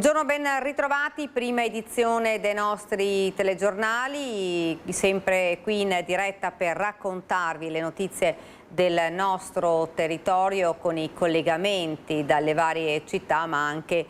Buongiorno, ben ritrovati, prima edizione dei nostri telegiornali, sempre qui in diretta per raccontarvi le notizie del nostro territorio con i collegamenti dalle varie città, ma anche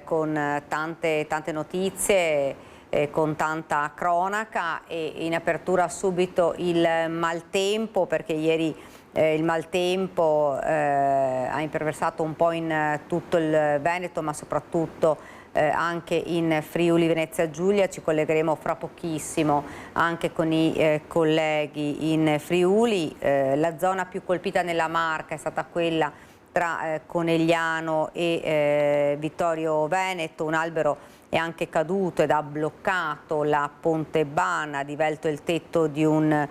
con tante notizie, con tanta cronaca. E in apertura subito il maltempo, perché ieri il maltempo ha imperversato un po' in tutto il Veneto, ma soprattutto anche in Friuli Venezia Giulia. Ci collegheremo fra pochissimo anche con i colleghi in Friuli. La zona più colpita nella Marca è stata quella tra Conegliano e Vittorio Veneto. Un albero è anche caduto ed ha bloccato la Pontebana, ha divelto il tetto di un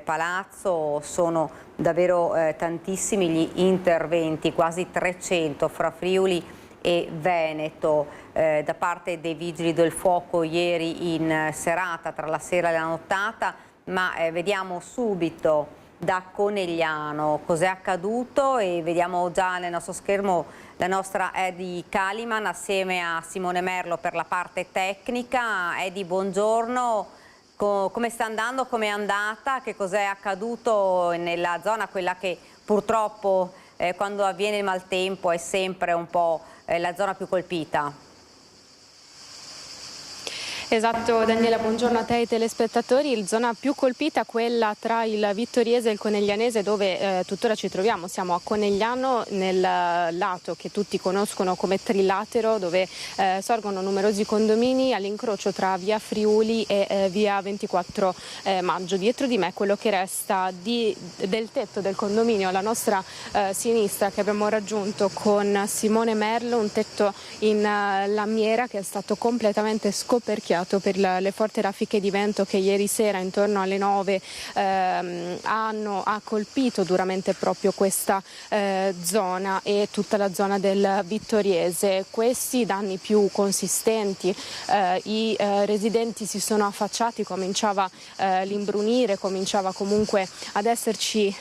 palazzo. Sono davvero tantissimi gli interventi, quasi 300 fra Friuli e Veneto da parte dei Vigili del Fuoco ieri in serata, tra la sera e la nottata. Ma vediamo subito da Conegliano cos'è accaduto e vediamo già nel nostro schermo la nostra Edi Caliman assieme a Simone Merlo per la parte tecnica. Edi, buongiorno, come sta andando, come è andata, che cos'è accaduto nella zona, quella che purtroppo quando avviene il maltempo è sempre un po' la zona più colpita? Esatto Daniela, buongiorno a te e ai telespettatori. La zona più colpita è quella tra il Vittoriese e il Coneglianese, dove tuttora ci troviamo. Siamo a Conegliano, nel lato che tutti conoscono come Trilatero, dove sorgono numerosi condomini all'incrocio tra via Friuli e via 24 maggio. Dietro di me quello che resta del tetto del condominio alla nostra sinistra, che abbiamo raggiunto con Simone Merlo, un tetto in lamiera che è stato completamente scoperchiato per le forti raffiche di vento che ieri sera intorno alle 9 ha colpito duramente proprio questa zona e tutta la zona del Vittoriese. Questi danni più consistenti, i residenti si sono affacciati, cominciava l'imbrunire, cominciava comunque ad esserci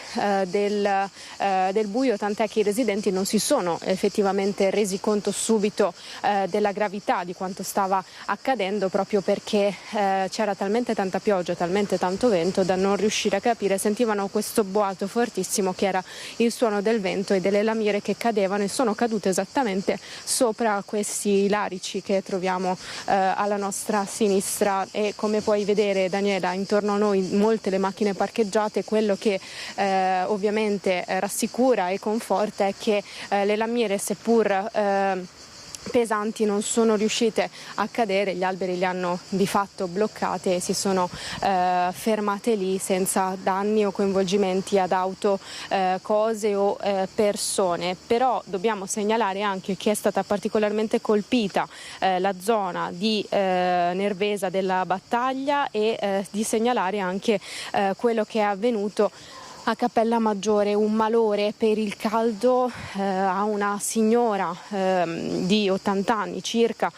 del buio, tant'è che i residenti non si sono effettivamente resi conto subito della gravità di quanto stava accadendo, proprio perché c'era talmente tanta pioggia, talmente tanto vento da non riuscire a capire. Sentivano questo boato fortissimo che era il suono del vento e delle lamiere che cadevano, e sono cadute esattamente sopra questi larici che troviamo alla nostra sinistra. E come puoi vedere, Daniela, intorno a noi molte le macchine parcheggiate. Quello che ovviamente rassicura e conforta è che le lamiere, seppur pesanti, non sono riuscite a cadere. Gli alberi li hanno di fatto bloccate e si sono fermate lì senza danni o coinvolgimenti ad auto, cose o persone. Però dobbiamo segnalare anche che è stata particolarmente colpita la zona di Nervesa della Battaglia e di segnalare anche quello che è avvenuto a Cappella Maggiore, un malore per il caldo a una signora di 80 anni circa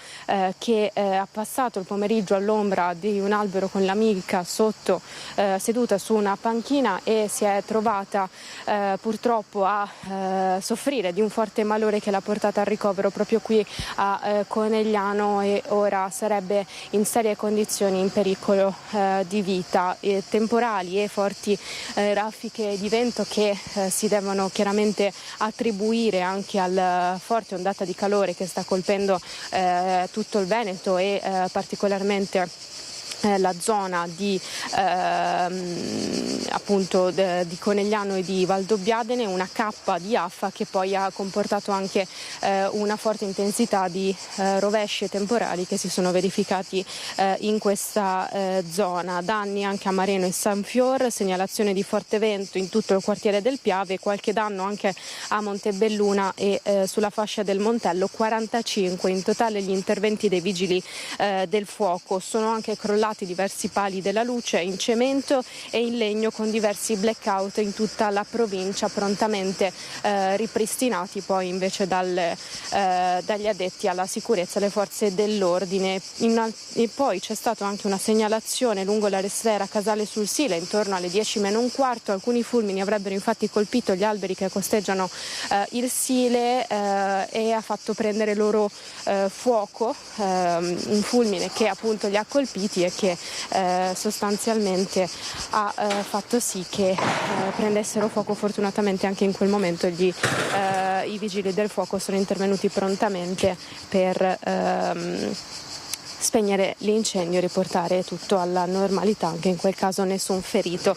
che ha passato il pomeriggio all'ombra di un albero con l'amica sotto, seduta su una panchina, e si è trovata purtroppo a soffrire di un forte malore che l'ha portata al ricovero proprio qui a Conegliano, e ora sarebbe in serie condizioni, in pericolo di vita. Temporali e forti raffiche di vento che si devono chiaramente attribuire anche alla forte ondata di calore che sta colpendo tutto il Veneto e particolarmente la zona di appunto di Conegliano e di Valdobbiadene, una cappa di affa che poi ha comportato anche una forte intensità di rovesci e temporali che si sono verificati in questa zona. Danni anche a Mareno e San Fior, segnalazione di forte vento in tutto il quartiere del Piave, qualche danno anche a Montebelluna e sulla fascia del Montello. 45 in totale gli interventi dei vigili del fuoco. Sono anche crollati installati diversi pali della luce in cemento e in legno con diversi blackout in tutta la provincia, prontamente ripristinati poi invece dagli addetti alla sicurezza, le forze dell'ordine. E poi c'è stata anche una segnalazione lungo la restiera Casale sul Sile intorno alle 10:15. Alcuni fulmini avrebbero infatti colpito gli alberi che costeggiano il Sile e ha fatto prendere loro fuoco, un fulmine che appunto li ha colpiti e che sostanzialmente ha fatto sì che prendessero fuoco. Fortunatamente anche in quel momento i vigili del fuoco sono intervenuti prontamente per spegnere l'incendio e riportare tutto alla normalità, anche in quel caso nessun ferito.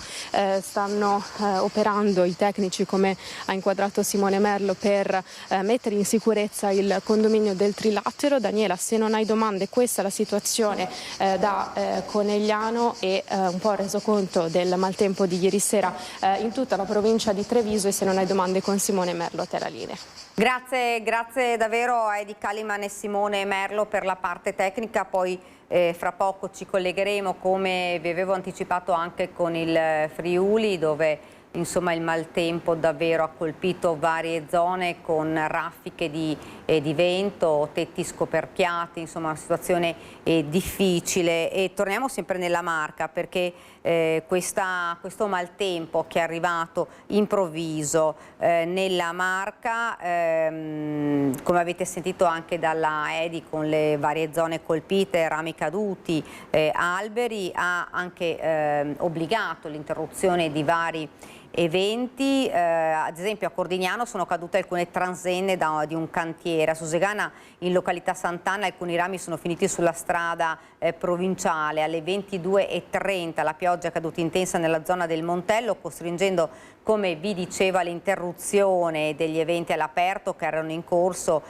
Stanno operando i tecnici, come ha inquadrato Simone Merlo, per mettere in sicurezza il condominio del Trilatero. Daniela, se non hai domande, questa è la situazione da Conegliano e un po' reso conto del maltempo di ieri sera in tutta la provincia di Treviso, e se non hai domande con Simone Merlo a te la linea. Grazie davvero a Edi Kaliman e Simone Merlo per la parte tecnica, poi fra poco ci collegheremo, come vi avevo anticipato, anche con il Friuli, dove insomma il maltempo davvero ha colpito varie zone con raffiche di vento, tetti scoperchiati, insomma una situazione difficile. E torniamo sempre nella Marca, perché questo maltempo che è arrivato improvviso nella Marca, come avete sentito anche dalla Edi, con le varie zone colpite, rami caduti, alberi, ha anche obbligato l'interruzione di vari eventi. Ad esempio a Cordignano sono cadute alcune transenne di un cantiere, a Susegana in località Sant'Anna alcuni rami sono finiti sulla strada provinciale. Alle 22:30 la pioggia è caduta intensa nella zona del Montello, costringendo, come vi diceva, l'interruzione degli eventi all'aperto che erano in corso,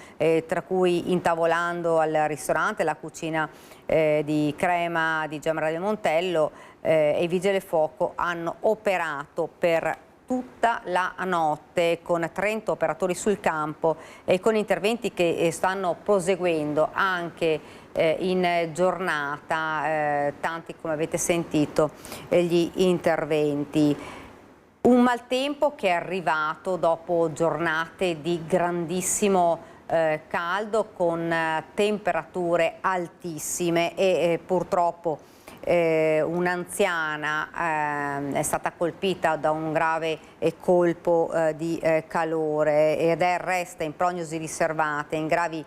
tra cui Intavolando al ristorante, la cucina di crema di Gemera del Montello, e i vigili del fuoco hanno operato per tutta la notte con 30 operatori sul campo e con interventi che stanno proseguendo anche in giornata, tanti come avete sentito gli interventi. Un maltempo che è arrivato dopo giornate di grandissimo caldo, con temperature altissime e purtroppo un'anziana è stata colpita da un grave colpo di calore ed resta in prognosi riservata, in gravi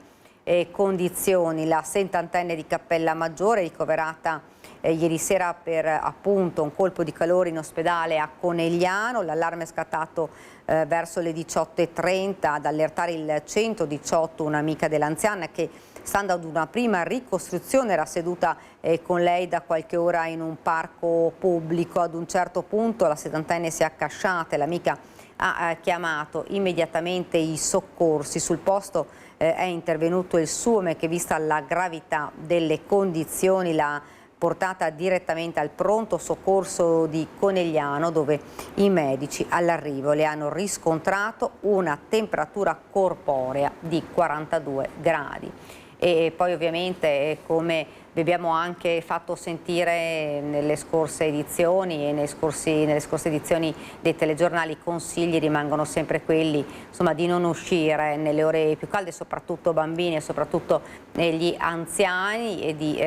condizioni, la 70enne di Cappellamaggiore, ricoverata ieri sera per appunto un colpo di calore in ospedale a Conegliano. L'allarme è scattato verso le 18:30 ad allertare il 118, un'amica dell'anziana che, stando ad una prima ricostruzione, era seduta con lei da qualche ora in un parco pubblico. Ad un certo punto la 70enne si è accasciata e l'amica ha chiamato immediatamente i soccorsi. Sul posto è intervenuto il SUME che, vista la gravità delle condizioni, l'ha portata direttamente al pronto soccorso di Conegliano, dove i medici all'arrivo le hanno riscontrato una temperatura corporea di 42 gradi. E poi ovviamente, come vi abbiamo anche fatto sentire nelle scorse edizioni e nelle scorse edizioni dei telegiornali, i consigli rimangono sempre quelli, insomma, di non uscire nelle ore più calde, soprattutto bambini e soprattutto gli anziani, e di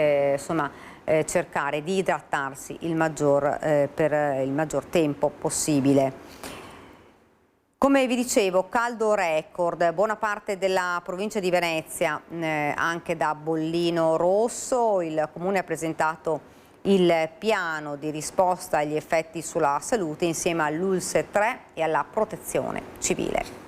cercare di idratarsi per il maggior tempo possibile. Come vi dicevo, caldo record, buona parte della provincia di Venezia, anche da bollino rosso. Il Comune ha presentato il piano di risposta agli effetti sulla salute insieme all'ULSS 3 e alla Protezione Civile.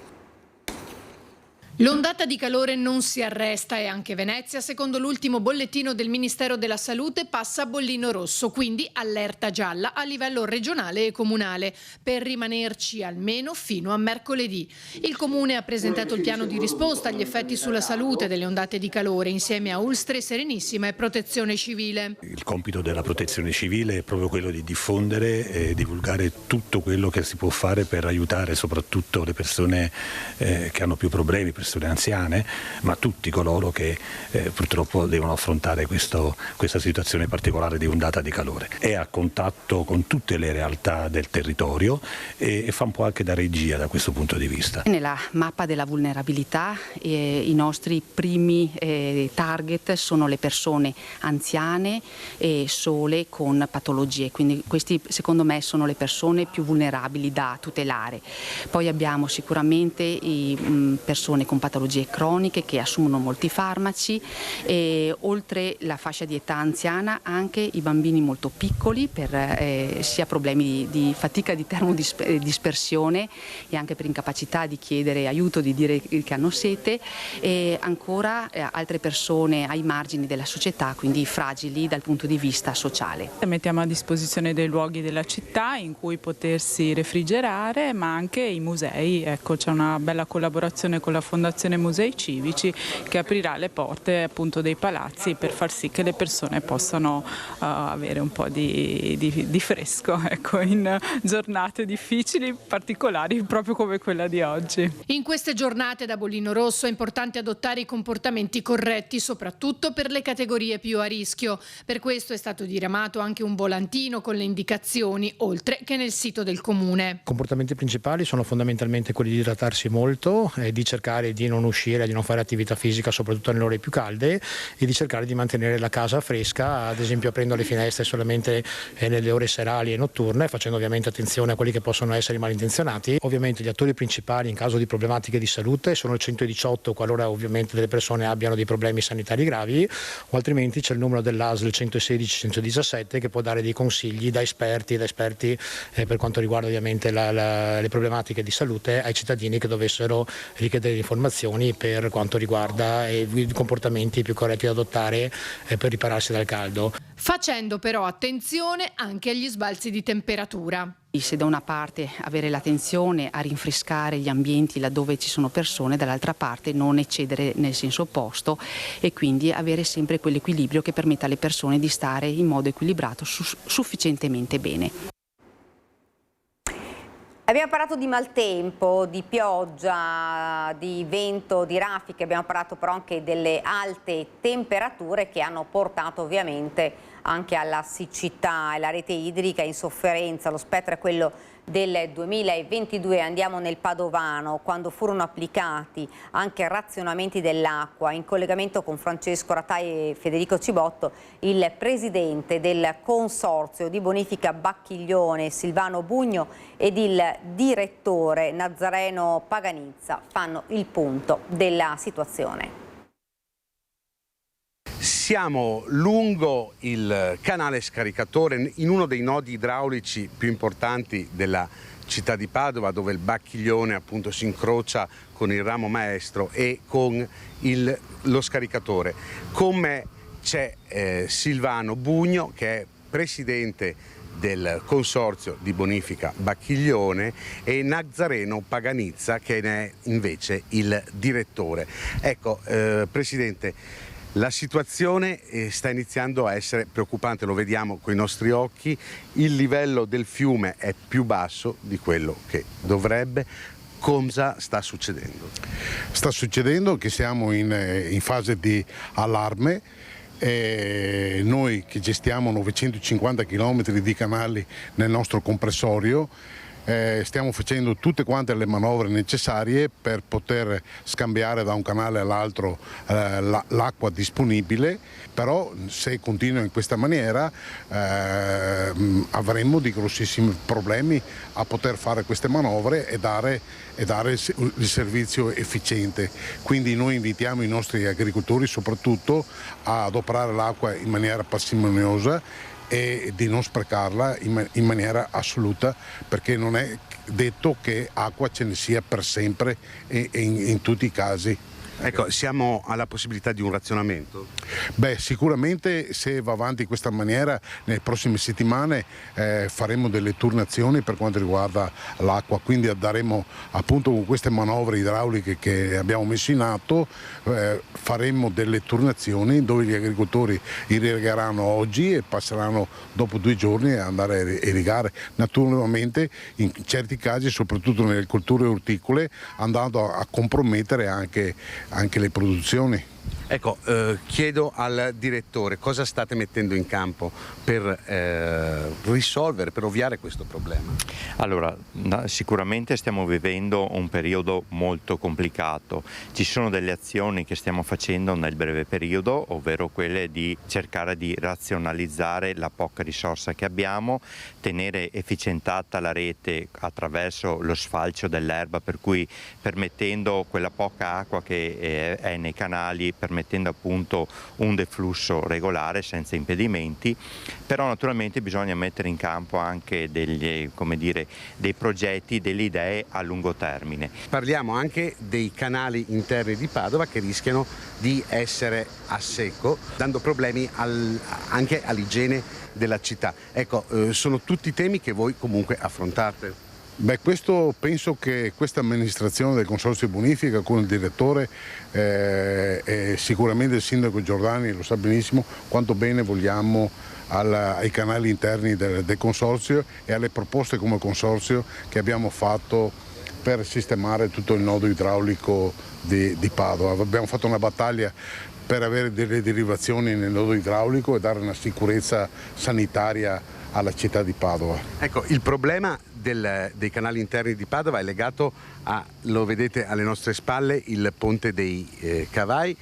L'ondata di calore non si arresta e anche Venezia, secondo l'ultimo bollettino del Ministero della Salute, passa a bollino rosso, quindi allerta gialla a livello regionale e comunale, per rimanerci almeno fino a mercoledì. Il Comune ha presentato il piano di risposta agli effetti sulla salute delle ondate di calore insieme a ULSS 3, Serenissima e Protezione Civile. Il compito della Protezione Civile è proprio quello di diffondere e divulgare tutto quello che si può fare per aiutare soprattutto le persone che hanno più problemi, persone anziane, ma tutti coloro che purtroppo devono affrontare questa situazione particolare di ondata di calore. È a contatto con tutte le realtà del territorio e fa un po' anche da regia da questo punto di vista. Nella mappa della vulnerabilità i nostri primi target sono le persone anziane e sole con patologie, quindi questi secondo me sono le persone più vulnerabili da tutelare. Poi abbiamo sicuramente persone con patologie croniche che assumono molti farmaci e oltre la fascia di età anziana anche i bambini molto piccoli per sia problemi di fatica di termodispersione e anche per incapacità di chiedere aiuto, di dire che hanno sete, e ancora altre persone ai margini della società, quindi fragili dal punto di vista sociale. Mettiamo a disposizione dei luoghi della città in cui potersi refrigerare, ma anche i musei. Ecco, c'è una bella collaborazione con la Fondazione Musei Civici che aprirà le porte appunto dei palazzi per far sì che le persone possano avere un po' di fresco, ecco, in giornate difficili, particolari proprio come quella di oggi. In queste giornate da bollino rosso è importante adottare i comportamenti corretti, soprattutto per le categorie più a rischio. Per questo è stato diramato anche un volantino con le indicazioni, oltre che nel sito del comune. I comportamenti principali sono fondamentalmente quelli di idratarsi molto, di cercare di non uscire, di non fare attività fisica, soprattutto nelle ore più calde, e di cercare di mantenere la casa fresca, ad esempio aprendo le finestre solamente nelle ore serali e notturne, facendo ovviamente attenzione a quelli che possono essere malintenzionati. Ovviamente gli attori principali in caso di problematiche di salute sono il 118 qualora ovviamente delle persone abbiano dei problemi sanitari gravi, o altrimenti c'è il numero dell'ASL 116-117 che può dare dei consigli da esperti per quanto riguarda ovviamente le problematiche di salute ai cittadini che dovessero richiedere informazioni per quanto riguarda i comportamenti più corretti da adottare per ripararsi dal caldo. Facendo però attenzione anche agli sbalzi di temperatura. Se da una parte avere l'attenzione a rinfrescare gli ambienti laddove ci sono persone, dall'altra parte non eccedere nel senso opposto e quindi avere sempre quell'equilibrio che permetta alle persone di stare in modo equilibrato sufficientemente bene. Abbiamo parlato di maltempo, di pioggia, di vento, di raffiche, abbiamo parlato però anche delle alte temperature che hanno portato ovviamente anche alla siccità e la rete idrica in sofferenza. Lo spettro è quello del 2022, andiamo nel Padovano, quando furono applicati anche razionamenti dell'acqua. In collegamento con Francesco Ratai e Federico Cibotto, il presidente del consorzio di bonifica Bacchiglione, Silvano Bugno, ed il direttore Nazareno Paganizza fanno il punto della situazione. Siamo lungo il canale scaricatore, in uno dei nodi idraulici più importanti della città di Padova, dove il Bacchiglione appunto si incrocia con il ramo maestro e con lo scaricatore. Con me c'è Silvano Bugno, che è presidente del consorzio di bonifica Bacchiglione, e Nazareno Paganizza, che ne è invece il direttore. Ecco, Presidente, la situazione sta iniziando a essere preoccupante, lo vediamo coi nostri occhi, il livello del fiume è più basso di quello che dovrebbe. Cosa sta succedendo? Sta succedendo che siamo in fase di allarme. Noi che gestiamo 950 km di canali nel nostro compressorio, stiamo facendo tutte quante le manovre necessarie per poter scambiare da un canale all'altro l'acqua disponibile, però se continua in questa maniera avremo dei grossissimi problemi a poter fare queste manovre e dare il servizio efficiente. Quindi noi invitiamo i nostri agricoltori soprattutto a adoperare l'acqua in maniera parsimoniosa e di non sprecarla in maniera assoluta, perché non è detto che acqua ce ne sia per sempre in tutti i casi. Ecco, siamo alla possibilità di un razionamento? Beh, sicuramente se va avanti in questa maniera nelle prossime settimane faremo delle turnazioni per quanto riguarda l'acqua, quindi daremo appunto con queste manovre idrauliche che abbiamo messo in atto, faremo delle turnazioni dove gli agricoltori irrigheranno oggi e passeranno dopo 2 giorni a andare a irrigare. Naturalmente in certi casi, soprattutto nelle colture orticole, andando a compromettere anche le produzioni. Ecco, chiedo al direttore cosa state mettendo in campo per risolvere, per ovviare questo problema. Allora, sicuramente stiamo vivendo un periodo molto complicato. Ci sono delle azioni che stiamo facendo nel breve periodo, ovvero quelle di cercare di razionalizzare la poca risorsa che abbiamo, tenere efficientata la rete attraverso lo sfalcio dell'erba, per cui permettendo quella poca acqua che è nei canali, permettendo appunto un deflusso regolare senza impedimenti, però naturalmente bisogna mettere in campo anche dei progetti, delle idee a lungo termine. Parliamo anche dei canali interni di Padova che rischiano di essere a secco, dando problemi anche all'igiene della città. Ecco, sono tutti temi che voi comunque affrontate. Beh, questo penso che questa amministrazione del Consorzio Bonifica con il direttore e sicuramente il sindaco Giordani lo sa benissimo quanto bene vogliamo ai canali interni del Consorzio e alle proposte come Consorzio che abbiamo fatto per sistemare tutto il nodo idraulico di Padova. Abbiamo fatto una battaglia per avere delle derivazioni nel nodo idraulico e dare una sicurezza sanitaria alla città di Padova. Ecco, il problema dei canali interni di Padova è legato lo vedete alle nostre spalle, il ponte dei Cavai.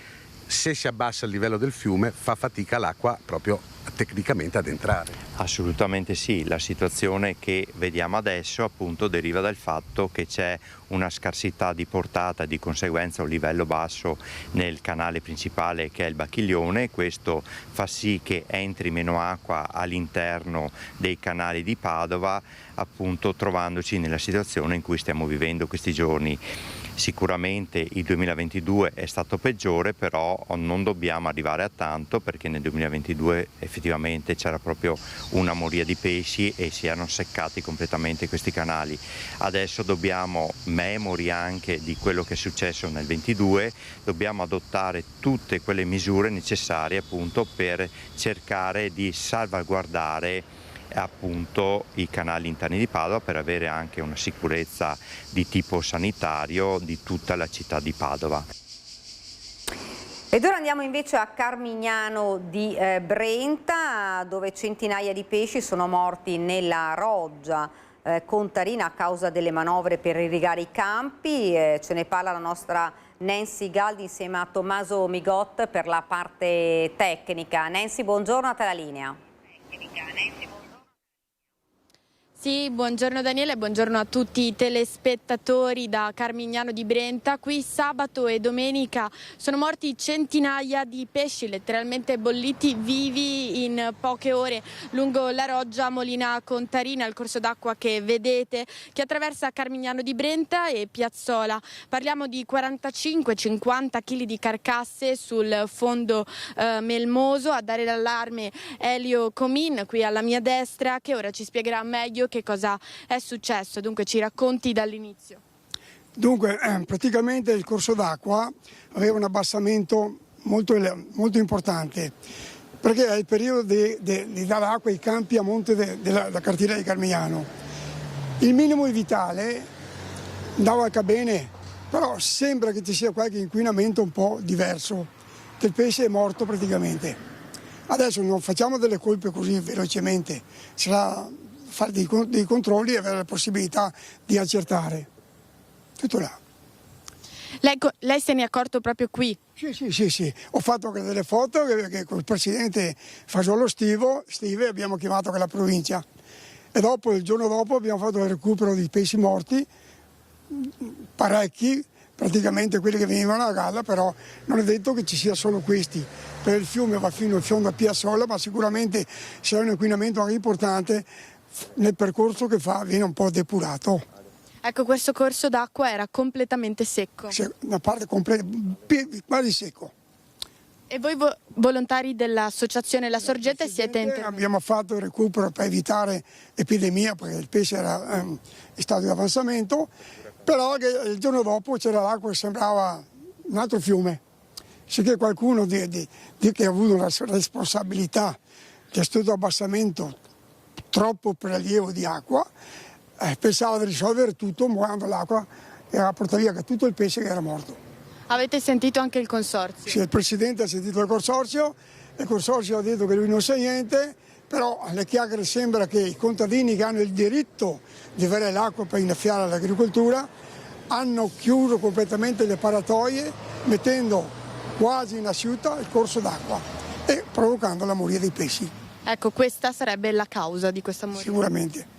Se si abbassa il livello del fiume fa fatica l'acqua proprio tecnicamente ad entrare. Assolutamente sì, la situazione che vediamo adesso appunto deriva dal fatto che c'è una scarsità di portata, di conseguenza un livello basso nel canale principale che è il Bacchiglione. Questo fa sì che entri meno acqua all'interno dei canali di Padova, appunto trovandoci nella situazione in cui stiamo vivendo questi giorni. Sicuramente il 2022 è stato peggiore, però non dobbiamo arrivare a tanto, perché nel 2022 effettivamente c'era proprio una moria di pesci e si erano seccati completamente questi canali. Adesso dobbiamo, memori anche di quello che è successo nel 2022, dobbiamo adottare tutte quelle misure necessarie appunto per cercare di salvaguardare appunto i canali interni di Padova, per avere anche una sicurezza di tipo sanitario di tutta la città di Padova. Ed ora andiamo invece a Carmignano di Brenta, dove centinaia di pesci sono morti nella roggia contarina a causa delle manovre per irrigare i campi. Ce ne parla la nostra Nancy Galdi insieme a Tommaso Migot per la parte tecnica. Nancy, buongiorno, a te la linea. Sì, buongiorno Daniele, buongiorno a tutti i telespettatori da Carmignano di Brenta. Qui sabato e domenica sono morti centinaia di pesci, letteralmente bolliti vivi in poche ore lungo la roggia Molina Contarina, il corso d'acqua che vedete che attraversa Carmignano di Brenta e Piazzola. Parliamo di 45-50 kg di carcasse sul fondo melmoso. A dare l'allarme Elio Comin, qui alla mia destra, che ora ci spiegherà meglio che cosa è successo. Dunque ci racconti dall'inizio. Dunque praticamente il corso d'acqua aveva un abbassamento molto importante, perché è il periodo di dare acqua ai campi a monte della cartiera di Carmignano. Il minimo vitale andava anche bene, però sembra che ci sia qualche inquinamento un po' diverso, che il pesce è morto praticamente. Adesso non facciamo delle colpe così velocemente, sarà fare dei controlli e avere la possibilità di accertare. Tutto là. Lei se ne è accorto proprio qui? Sì. Ho fatto anche delle foto che col presidente Fasolo Stive abbiamo chiamato anche la provincia. E dopo, il giorno dopo, abbiamo fatto il recupero di pesci morti, parecchi, praticamente quelli che venivano a galla, però non è detto che ci sia solo questi. Per il fiume va fino in fondo a Piazzola, ma sicuramente sarà un inquinamento anche importante nel percorso che fa, viene un po' depurato. Ecco, questo corso d'acqua era completamente secco. Una parte completa, quasi secco. E voi volontari dell'associazione La Sorgente siete intervenuti? Abbiamo fatto il recupero per evitare epidemia, perché il pesce era in stato di avanzamento, però il giorno dopo c'era l'acqua che sembrava un altro fiume. Sicché qualcuno che ha avuto una responsabilità di questo abbassamento, troppo prelievo di acqua, pensava di risolvere tutto muovendo l'acqua e a portare via tutto il pesce che era morto. Avete sentito anche il consorzio? Sì, il Presidente ha sentito il consorzio ha detto che lui non sa niente, però alle chiacchiere sembra che i contadini che hanno il diritto di avere l'acqua per innaffiare l'agricoltura hanno chiuso completamente le paratoie, mettendo quasi in asciutta il corso d'acqua e provocando la moria dei pesci. Ecco, questa sarebbe la causa di questa moria. Sicuramente.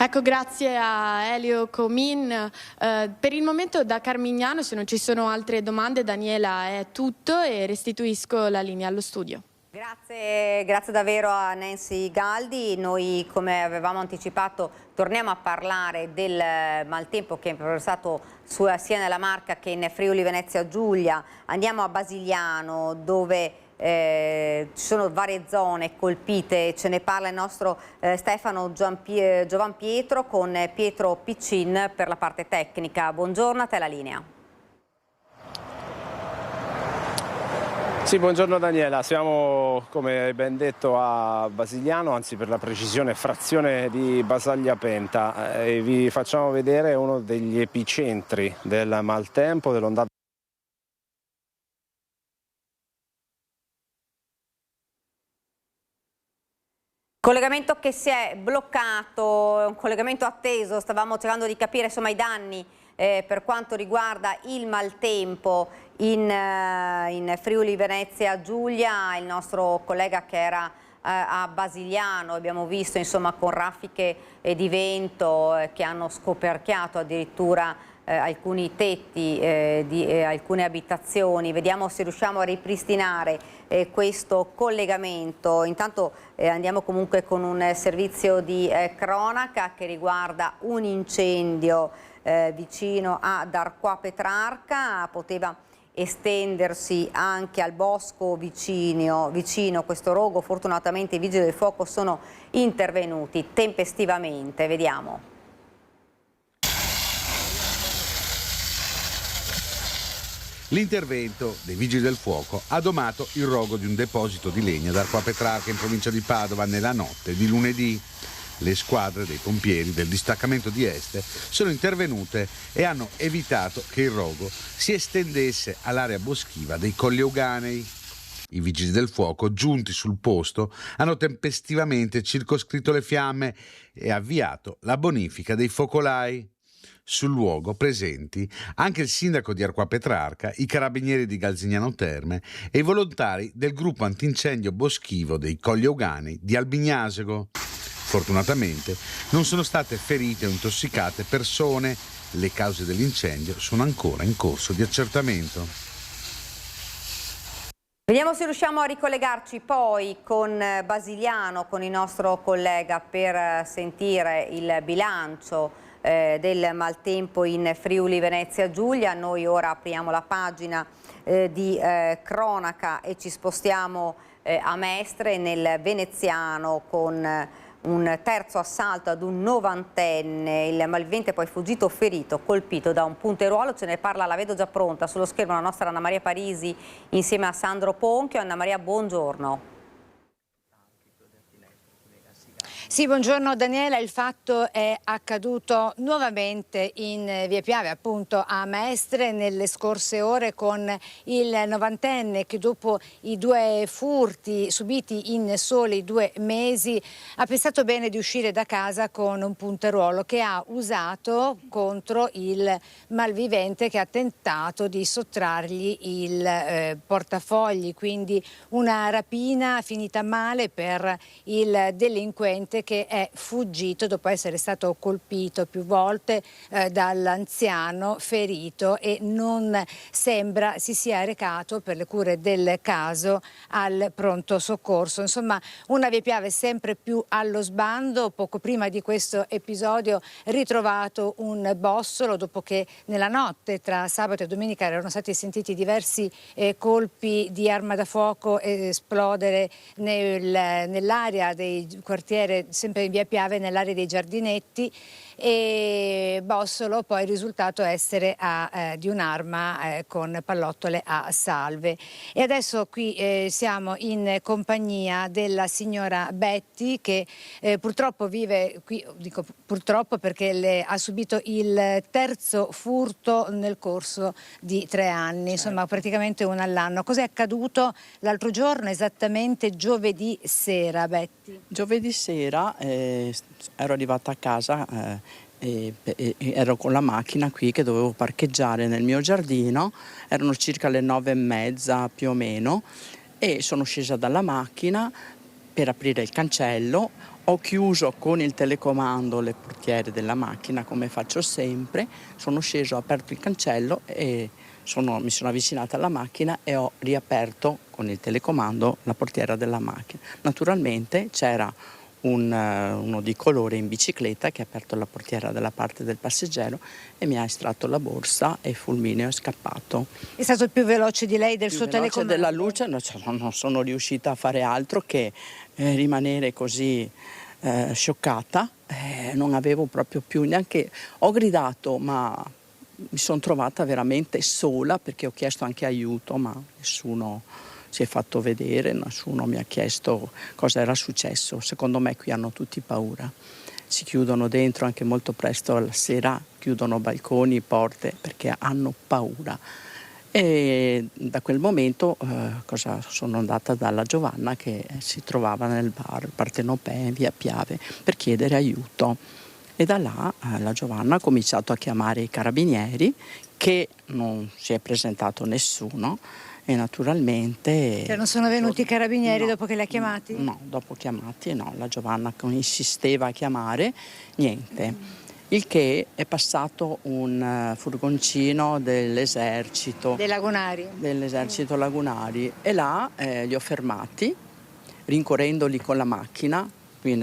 Ecco, grazie a Elio Comin. Per il momento da Carmignano, se non ci sono altre domande, Daniela, è tutto e restituisco la linea allo studio. Grazie davvero a Nancy Galdi. Noi, come avevamo anticipato, torniamo a parlare del maltempo che è attraversato sia nella Marca che in Friuli Venezia Giulia. Andiamo a Basigliano, dove ci sono varie zone colpite, ce ne parla il nostro Stefano Giovan Pietro con Pietro Piccin per la parte tecnica. Buongiorno, a te la linea. Sì, buongiorno Daniela, siamo come hai ben detto a Basigliano, anzi per la precisione frazione di Basaglia Penta, e vi facciamo vedere uno degli epicentri del maltempo, dell'ondata. Collegamento che si è bloccato, un collegamento atteso, stavamo cercando di capire insomma i danni per quanto riguarda il maltempo in Friuli Venezia Giulia. Il nostro collega che era a Basigliano, abbiamo visto insomma con raffiche di vento che hanno scoperchiato addirittura alcuni tetti di alcune abitazioni. Vediamo se riusciamo a ripristinare questo collegamento. Intanto andiamo comunque con un servizio di cronaca che riguarda un incendio vicino ad Arquà Petrarca. Poteva estendersi anche al bosco vicino questo rogo. Fortunatamente i vigili del fuoco sono intervenuti tempestivamente. Vediamo. L'intervento dei Vigili del Fuoco ha domato il rogo di un deposito di legna ad Arquà Petrarca in provincia di Padova nella notte di lunedì. Le squadre dei pompieri del distaccamento di Este sono intervenute e hanno evitato che il rogo si estendesse all'area boschiva dei Colli Euganei. I Vigili del Fuoco, giunti sul posto, hanno tempestivamente circoscritto le fiamme e avviato la bonifica dei focolai. Sul luogo presenti anche il sindaco di Arquà Petrarca, i carabinieri di Galzignano Terme e i volontari del gruppo antincendio boschivo dei Colli Euganei di Albignasego. Fortunatamente non sono state ferite o intossicate persone. Le cause dell'incendio sono ancora in corso di accertamento. Vediamo se riusciamo a ricollegarci poi con Basigliano, con il nostro collega, per sentire il bilancio del maltempo in Friuli Venezia Giulia. Noi ora apriamo la pagina di cronaca e ci spostiamo a Mestre, nel Veneziano, con un terzo assalto ad un 90enne. Il malvivente poi fuggito ferito, colpito da un punteruolo. Ce ne parla, la vedo già pronta sullo schermo, la nostra Anna Maria Parisi insieme a Sandro Ponchio. Anna Maria, buongiorno. Sì, buongiorno Daniela, il fatto è accaduto nuovamente in via Piave, appunto a Mestre, nelle scorse ore, con il 90enne che dopo i 2 furti subiti in soli 2 mesi ha pensato bene di uscire da casa con un punteruolo che ha usato contro il malvivente che ha tentato di sottrargli il portafogli, quindi una rapina finita male per il delinquente sapete che è fuggito dopo essere stato colpito più volte dall'anziano ferito e non sembra si sia recato per le cure del caso al pronto soccorso. Insomma, una Via Piave sempre più allo sbando. Poco prima di questo episodio ritrovato un bossolo dopo che nella notte tra sabato e domenica erano stati sentiti diversi colpi di arma da fuoco esplodere nell'area del quartiere, sempre in Via Piave, nell'area dei giardinetti, e bossolo poi risultato essere di un'arma con pallottole a salve. E adesso qui siamo in compagnia della signora Betty che purtroppo vive qui, dico purtroppo perché ha subito il terzo furto nel corso di 3 anni, insomma praticamente uno all'anno. Cos'è accaduto l'altro giorno, esattamente giovedì sera, Betty? Giovedì sera ero arrivata a casa ero con la macchina qui che dovevo parcheggiare nel mio giardino, erano circa le 9:30 più o meno, e sono scesa dalla macchina per aprire il cancello. Ho chiuso con il telecomando le portiere della macchina come faccio sempre, sono sceso, ho aperto il cancello e mi sono avvicinata alla macchina e ho riaperto con il telecomando la portiera della macchina. Naturalmente c'era uno di colore in bicicletta che ha aperto la portiera dalla parte del passeggero e mi ha estratto la borsa e fulmineo è scappato. È stato il più veloce di lei, del più suo telecomando? Della luce, non sono riuscita a fare altro che rimanere così scioccata, non avevo proprio più neanche, ho gridato ma mi sono trovata veramente sola perché ho chiesto anche aiuto ma nessuno si è fatto vedere, nessuno mi ha chiesto cosa era successo. Secondo me qui hanno tutti paura, si chiudono dentro anche molto presto alla sera, chiudono balconi, porte perché hanno paura. E da quel momento sono andata dalla Giovanna che si trovava nel bar Partenopea in Via Piave per chiedere aiuto e da là la Giovanna ha cominciato a chiamare i carabinieri, che non si è presentato nessuno e naturalmente... Cioè non sono venuti i carabinieri dopo che li ha chiamati? No, dopo chiamati no, la Giovanna insisteva a chiamare, niente. Il che è passato un furgoncino dell'esercito. Dei lagunari? Dell'esercito lagunari e là li ho fermati, rincorrendoli con la macchina, qui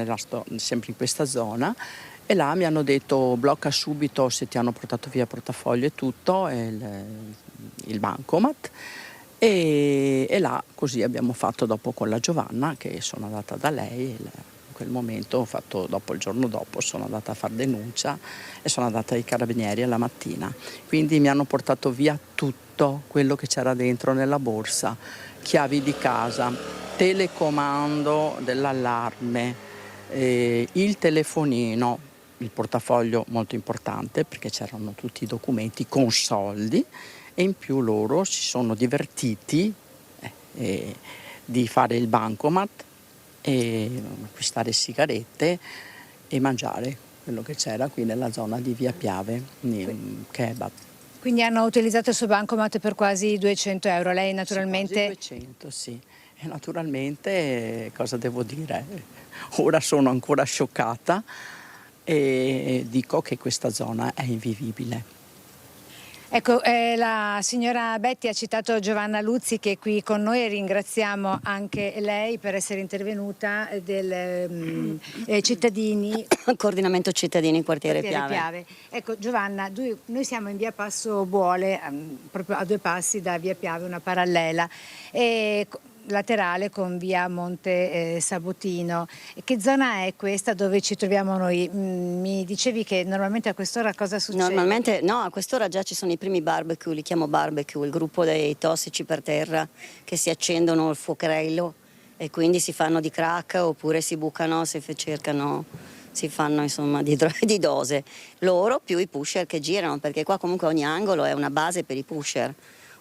sempre in questa zona, e là mi hanno detto blocca subito se ti hanno portato via portafoglio e tutto, il bancomat. E là così abbiamo fatto dopo con la Giovanna, che sono andata da lei. In quel momento il giorno dopo sono andata a far denuncia e sono andata ai carabinieri alla mattina. Quindi mi hanno portato via tutto quello che c'era dentro nella borsa, chiavi di casa, telecomando dell'allarme, il telefonino, il portafoglio molto importante perché c'erano tutti i documenti con soldi e in più loro si sono divertiti di fare il bancomat e acquistare sigarette e mangiare quello che c'era qui nella zona di Via Piave, kebab. Quindi hanno utilizzato il suo bancomat per quasi 200 euro. Lei naturalmente... Quasi 200, sì. E naturalmente cosa devo dire? Ora sono ancora scioccata e dico che questa zona è invivibile. Ecco, la signora Betty ha citato Giovanna Luzzi che è qui con noi e ringraziamo anche lei per essere intervenuta del cittadini. Coordinamento cittadini quartiere Piave. Ecco Giovanna, noi siamo in via Passo Buole, proprio a 2 passi da via Piave, una parallela. Laterale con via Monte Sabotino. Che zona è questa dove ci troviamo noi? Mi dicevi che normalmente a quest'ora cosa succede? Normalmente no, a quest'ora già ci sono i primi barbecue, li chiamo barbecue, il gruppo dei tossici per terra che si accendono il fuocherello e quindi si fanno di crack oppure si bucano, si fanno insomma di dose. Loro più i pusher che girano, perché qua comunque ogni angolo è una base per i pusher.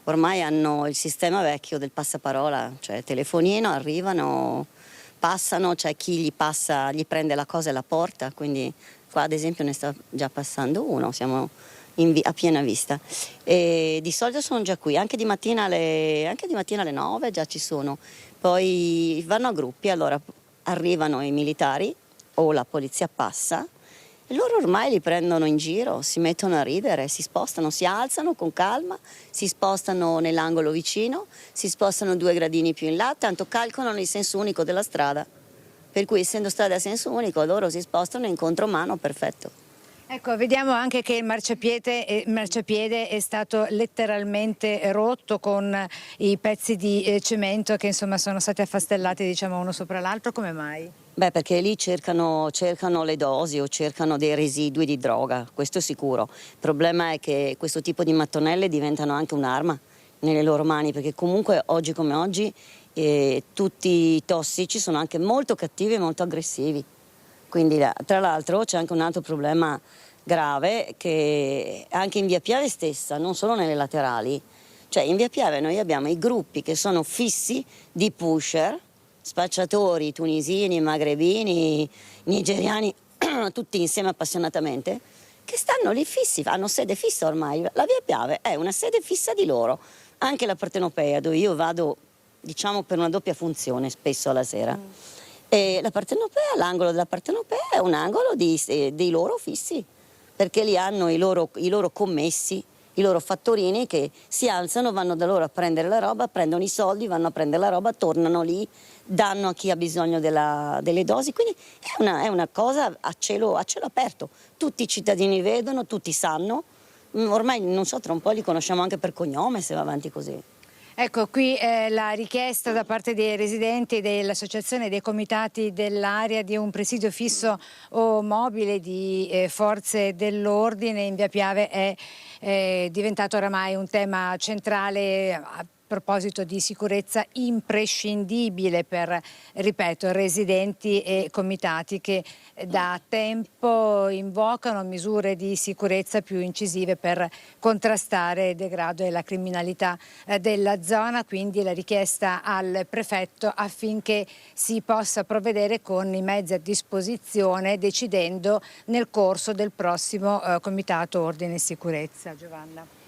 Ormai hanno il sistema vecchio del passaparola, cioè telefonino, arrivano, passano, c'è chi gli prende la cosa e la porta, quindi qua ad esempio ne sta già passando uno, siamo a piena vista. E di solito sono già qui, anche di mattina alle 9 già ci sono, poi vanno a gruppi, allora arrivano i militari o la polizia passa, e loro ormai li prendono in giro, si mettono a ridere, si spostano, si alzano con calma, si spostano nell'angolo vicino, si spostano 2 gradini più in là, tanto calcolano il senso unico della strada. Per cui, essendo strade a senso unico, loro si spostano in contromano, perfetto. Ecco, vediamo anche che il marciapiede è stato letteralmente rotto con i pezzi di cemento che insomma sono stati affastellati, diciamo, uno sopra l'altro. Come mai? Beh, perché lì cercano le dosi o cercano dei residui di droga, questo è sicuro. Il problema è che questo tipo di mattonelle diventano anche un'arma nelle loro mani, perché comunque oggi come oggi tutti i tossici sono anche molto cattivi e molto aggressivi. Quindi tra l'altro c'è anche un altro problema grave, che anche in Via Piave stessa, non solo nelle laterali, cioè in Via Piave noi abbiamo i gruppi che sono fissi di pusher, spacciatori tunisini, magrebini, nigeriani, tutti insieme appassionatamente, che stanno lì fissi, hanno sede fissa ormai. La Via Piave è una sede fissa di loro. Anche la Partenopea, dove io vado, diciamo, per una doppia funzione spesso alla sera. E la Partenopea, l'angolo della Partenopea è un angolo dei loro fissi, perché lì hanno i loro commessi, i loro fattorini che si alzano, vanno da loro a prendere la roba, prendono i soldi, vanno a prendere la roba, tornano lì, danno a chi ha bisogno delle dosi, quindi è una cosa a cielo aperto. Tutti i cittadini vedono, tutti sanno, ormai non so, tra un po' li conosciamo anche per cognome se va avanti così. Ecco, qui la richiesta da parte dei residenti dell'associazione dei comitati dell'area di un presidio fisso o mobile di forze dell'ordine in Via Piave è diventato oramai un tema centrale. A proposito di sicurezza, imprescindibile per, ripeto, residenti e comitati che da tempo invocano misure di sicurezza più incisive per contrastare il degrado e la criminalità della zona. Quindi la richiesta al prefetto affinché si possa provvedere con i mezzi a disposizione, decidendo nel corso del prossimo Comitato Ordine e Sicurezza. Giovanna.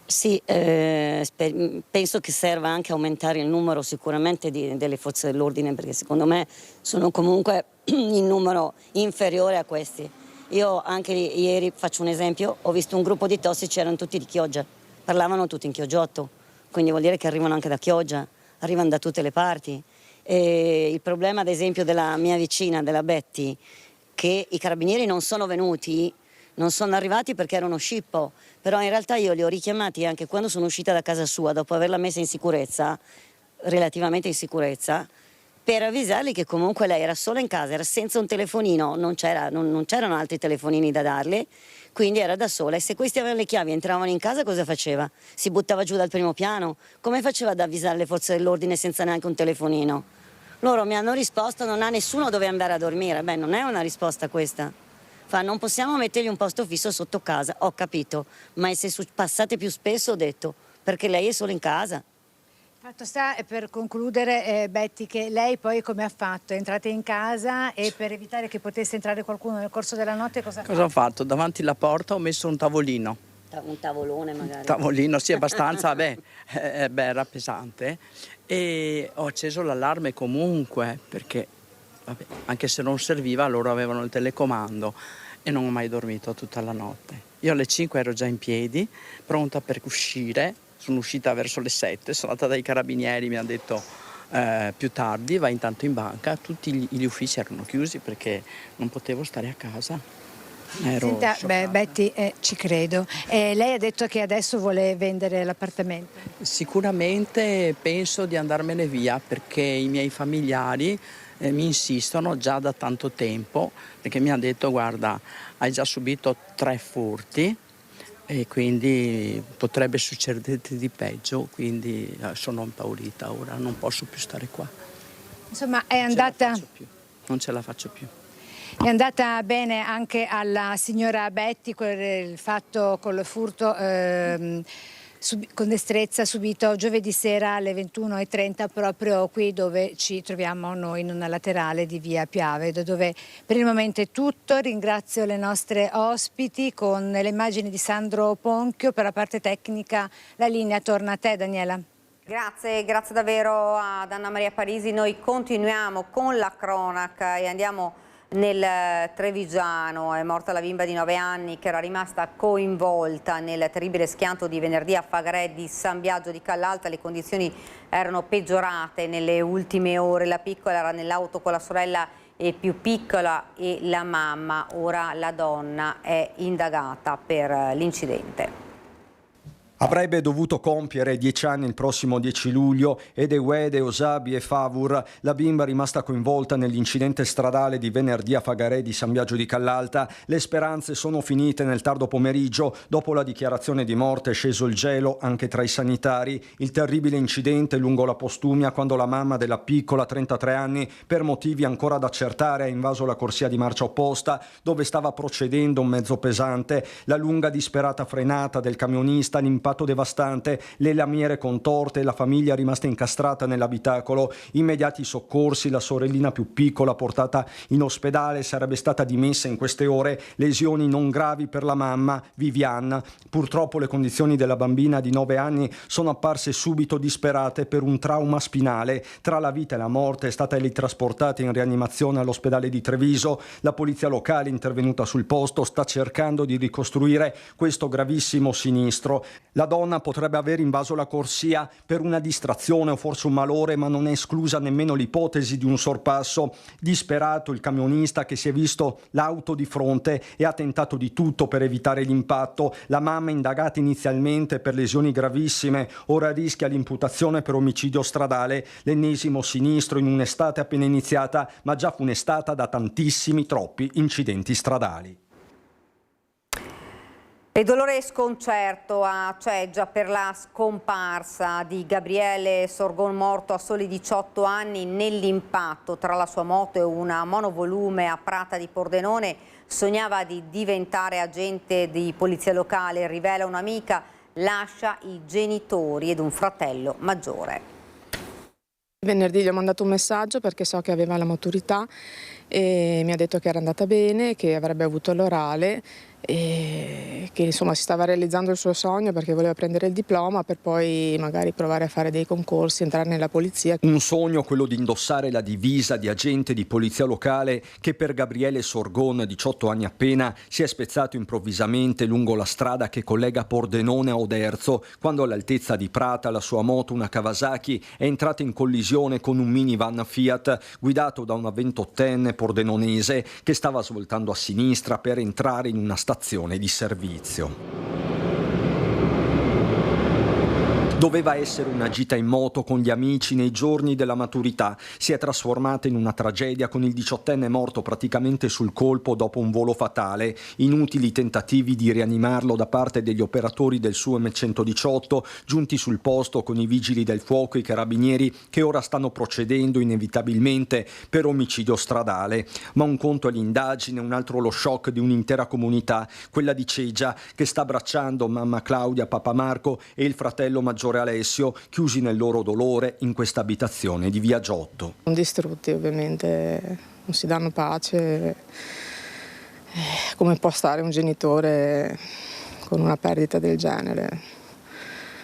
Sì, penso che serva anche aumentare il numero sicuramente delle forze dell'ordine, perché secondo me sono comunque in numero inferiore a questi. Io anche ieri, faccio un esempio, ho visto un gruppo di tossici, erano tutti di Chioggia, parlavano tutti in chioggiotto, quindi vuol dire che arrivano anche da Chioggia, arrivano da tutte le parti. E il problema ad esempio della mia vicina, della Betty, che i carabinieri non sono venuti, non sono arrivati perché era uno scippo, però in realtà io li ho richiamati anche quando sono uscita da casa sua dopo averla messa in sicurezza, relativamente in sicurezza, per avvisarli che comunque lei era sola in casa, era senza un telefonino, non c'erano altri telefonini da darle, quindi era da sola, e se questi avevano le chiavi e entravano in casa cosa faceva? Si buttava giù dal primo piano? Come faceva ad avvisare le forze dell'ordine senza neanche un telefonino? Loro mi hanno risposto: non ha nessuno dove andare a dormire. Beh, non è una risposta questa. Non possiamo mettergli un posto fisso sotto casa, ho capito, ma se passate più spesso, ho detto, perché lei è solo in casa. Fatto sta, per concludere, Betty, che lei poi come ha fatto? È entrata in casa e per evitare che potesse entrare qualcuno nel corso della notte cosa ha fatto? Cosa ho fatto? Davanti alla porta ho messo un tavolino. Un tavolone magari. Un tavolino, sì, abbastanza, era pesante. E ho acceso l'allarme comunque, perché anche se non serviva loro avevano il telecomando, e non ho mai dormito tutta la notte. Io alle 5 ero già in piedi, pronta per uscire, sono uscita verso le 7, sono andata dai carabinieri, mi hanno detto più tardi vai intanto in banca, tutti gli uffici erano chiusi perché non potevo stare a casa. Senta, Betty, ci credo. Lei ha detto che adesso vuole vendere l'appartamento. Sicuramente penso di andarmene via perché i miei familiari mi insistono già da tanto tempo, perché mi hanno detto: guarda, hai già subito 3 furti e quindi potrebbe succederti di peggio, quindi sono impaurita ora, non posso più stare qua. Insomma, è andata... Non ce la faccio più. È andata bene anche alla signora Betty il fatto con il furto con destrezza subito giovedì sera alle 21:30 proprio qui dove ci troviamo noi, in una laterale di Via Piave, dove per il momento è tutto. Ringrazio le nostre ospiti con le immagini di Sandro Ponchio. Per la parte tecnica la linea torna a te, Daniela. Grazie davvero ad Anna Maria Parisi. Noi continuiamo con la cronaca e andiamo nel Trevigiano. È morta la bimba di 9 anni che era rimasta coinvolta nel terribile schianto di venerdì a Fagarè di San Biagio di Callalta. Le condizioni erano peggiorate nelle ultime ore. La piccola era nell'auto con la sorella più piccola e la mamma. Ora la donna è indagata per l'incidente. Avrebbe dovuto compiere 10 anni il prossimo 10 luglio ed Ewede, Osabi e Favur, la bimba rimasta coinvolta nell'incidente stradale di venerdì a Fagarè di San Biagio di Callalta. Le speranze sono finite nel tardo pomeriggio. Dopo la dichiarazione di morte è sceso il gelo anche tra i sanitari. Il terribile incidente lungo la Postumia, quando la mamma della piccola, 33 anni, per motivi ancora da accertare, ha invaso la corsia di marcia opposta dove stava procedendo un mezzo pesante. La lunga disperata frenata del camionista, l'impatto devastante, le lamiere contorte, la famiglia rimasta incastrata nell'abitacolo. Immediati soccorsi, la sorellina più piccola portata in ospedale, sarebbe stata dimessa in queste ore. Lesioni non gravi per la mamma, Vivian. Purtroppo le condizioni della bambina di 9 anni sono apparse subito disperate per un trauma spinale. Tra la vita e la morte è stata trasportata in rianimazione all'ospedale di Treviso. La polizia locale intervenuta sul posto sta cercando di ricostruire questo gravissimo sinistro. La donna potrebbe aver invaso la corsia per una distrazione o forse un malore, ma non è esclusa nemmeno l'ipotesi di un sorpasso. Disperato il camionista, che si è visto l'auto di fronte e ha tentato di tutto per evitare l'impatto. La mamma, indagata inizialmente per lesioni gravissime, ora rischia l'imputazione per omicidio stradale. L'ennesimo sinistro in un'estate appena iniziata, ma già funestata da tantissimi, troppi incidenti stradali. E dolore e sconcerto a Ceggia per la scomparsa di Gabriele Sorgon, morto a soli 18 anni nell'impatto tra la sua moto e una monovolume a Prata di Pordenone. Sognava di diventare agente di polizia locale, rivela un'amica, lascia i genitori ed un fratello maggiore. Venerdì gli ho mandato un messaggio perché so che aveva la maturità e mi ha detto che era andata bene, che avrebbe avuto l'orale e che insomma si stava realizzando il suo sogno perché voleva prendere il diploma per poi magari provare a fare dei concorsi, entrare nella polizia. Un sogno, quello di indossare la divisa di agente di polizia locale, che per Gabriele Sorgon, 18 anni appena, si è spezzato improvvisamente lungo la strada che collega Pordenone a Oderzo, quando all'altezza di Prata la sua moto, una Kawasaki, è entrata in collisione con un minivan Fiat guidato da una 28enne pordenonese che stava svoltando a sinistra per entrare in una stazione di servizio. Doveva essere una gita in moto con gli amici nei giorni della maturità. Si è trasformata in una tragedia, con il 18enne morto praticamente sul colpo dopo un volo fatale. Inutili tentativi di rianimarlo da parte degli operatori del suo M118, giunti sul posto con i vigili del fuoco e i carabinieri, che ora stanno procedendo inevitabilmente per omicidio stradale. Ma un conto è l'indagine, un altro lo shock di un'intera comunità, quella di Ceggia, che sta abbracciando mamma Claudia, papà Marco e il fratello maggiore Alessio, chiusi nel loro dolore in questa abitazione di Via Giotto. Sono distrutti, ovviamente, non si danno pace. Come può stare un genitore con una perdita del genere?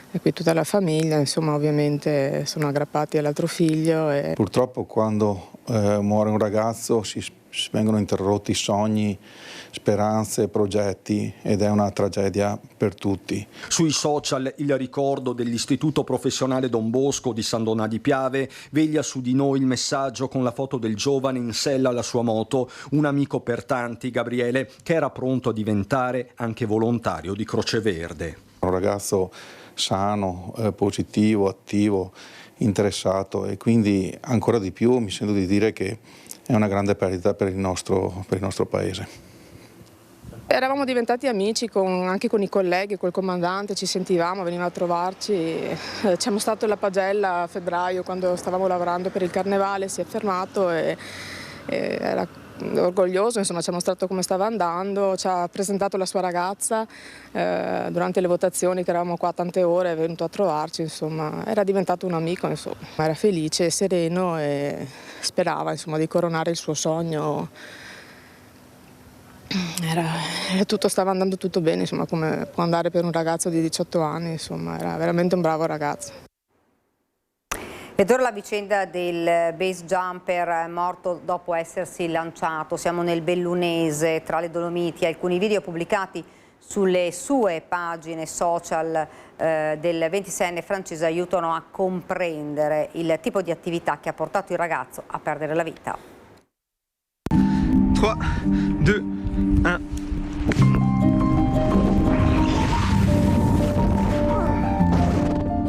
E qui tutta la famiglia, insomma, ovviamente sono aggrappati all'altro figlio. Purtroppo quando muore un ragazzo vengono interrotti sogni, speranze, progetti, ed è una tragedia per tutti. Sui social il ricordo dell'Istituto Professionale Don Bosco di San Donà di Piave, veglia su di noi il messaggio con la foto del giovane in sella alla sua moto, un amico per tanti, Gabriele, che era pronto a diventare anche volontario di Croce Verde. Un ragazzo sano, positivo, attivo, interessato, e quindi ancora di più mi sento di dire che è una grande perdita per il nostro paese. Eravamo diventati amici anche con i colleghi, col comandante, ci sentivamo, veniva a trovarci. Ci è stato la pagella a febbraio quando stavamo lavorando per il carnevale, si è fermato e era orgoglioso, insomma, ci ha mostrato come stava andando, ci ha presentato la sua ragazza durante le votazioni, che eravamo qua tante ore, è venuto a trovarci, insomma, era diventato un amico, insomma. Era felice, sereno e sperava, insomma, di coronare il suo sogno. Stava andando tutto bene, insomma, come può andare per un ragazzo di 18 anni, insomma, era veramente un bravo ragazzo. Ed ora la vicenda del base jumper morto dopo essersi lanciato. Siamo nel Bellunese, tra le Dolomiti. Alcuni video pubblicati sulle sue pagine social del 26enne francese aiutano a comprendere il tipo di attività che ha portato il ragazzo a perdere la vita. 3, 2, 1.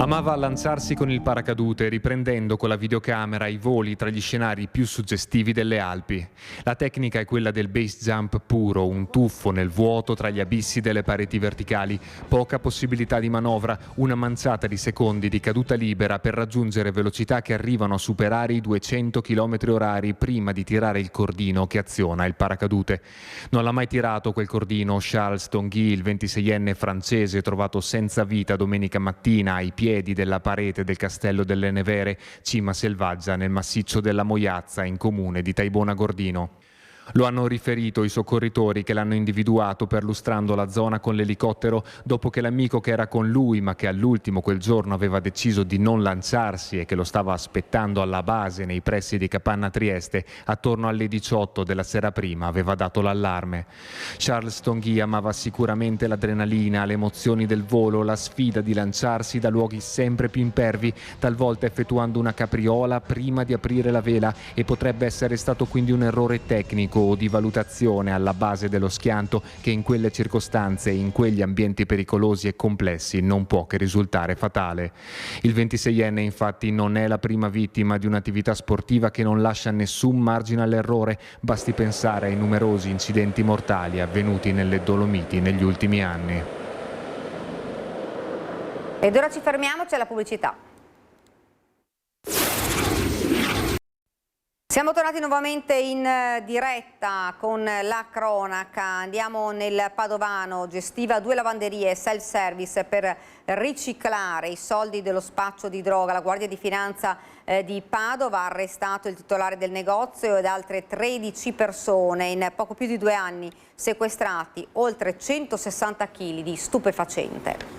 Amava lanciarsi con il paracadute, riprendendo con la videocamera i voli tra gli scenari più suggestivi delle Alpi. La tecnica è quella del base jump puro, un tuffo nel vuoto tra gli abissi delle pareti verticali, poca possibilità di manovra, una manciata di secondi di caduta libera per raggiungere velocità che arrivano a superare i 200 km/h prima di tirare il cordino che aziona il paracadute. Non l'ha mai tirato quel cordino Charles Tanguy, il 26enne francese trovato senza vita domenica mattina ai piedi della parete del castello delle Nevere, cima selvaggia nel massiccio della Moiazza in comune di Taibona Gordino. Lo hanno riferito i soccorritori che l'hanno individuato perlustrando la zona con l'elicottero dopo che l'amico che era con lui ma che all'ultimo quel giorno aveva deciso di non lanciarsi e che lo stava aspettando alla base nei pressi di Capanna Trieste attorno alle 18 della sera prima aveva dato l'allarme. Charles Tanguy amava sicuramente l'adrenalina, le emozioni del volo, la sfida di lanciarsi da luoghi sempre più impervi, talvolta effettuando una capriola prima di aprire la vela, e potrebbe essere stato quindi un errore tecnico o di valutazione alla base dello schianto che in quelle circostanze e in quegli ambienti pericolosi e complessi non può che risultare fatale. Il 26enne infatti non è la prima vittima di un'attività sportiva che non lascia nessun margine all'errore, basti pensare ai numerosi incidenti mortali avvenuti nelle Dolomiti negli ultimi anni. Ed ora ci fermiamo, c'è la pubblicità. Siamo tornati nuovamente in diretta con la cronaca. Andiamo nel Padovano, gestiva 2 lavanderie self-service per riciclare i soldi dello spaccio di droga. La Guardia di Finanza di Padova ha arrestato il titolare del negozio ed altre 13 persone. In poco più di 2 anni sequestrati oltre 160 kg di stupefacente.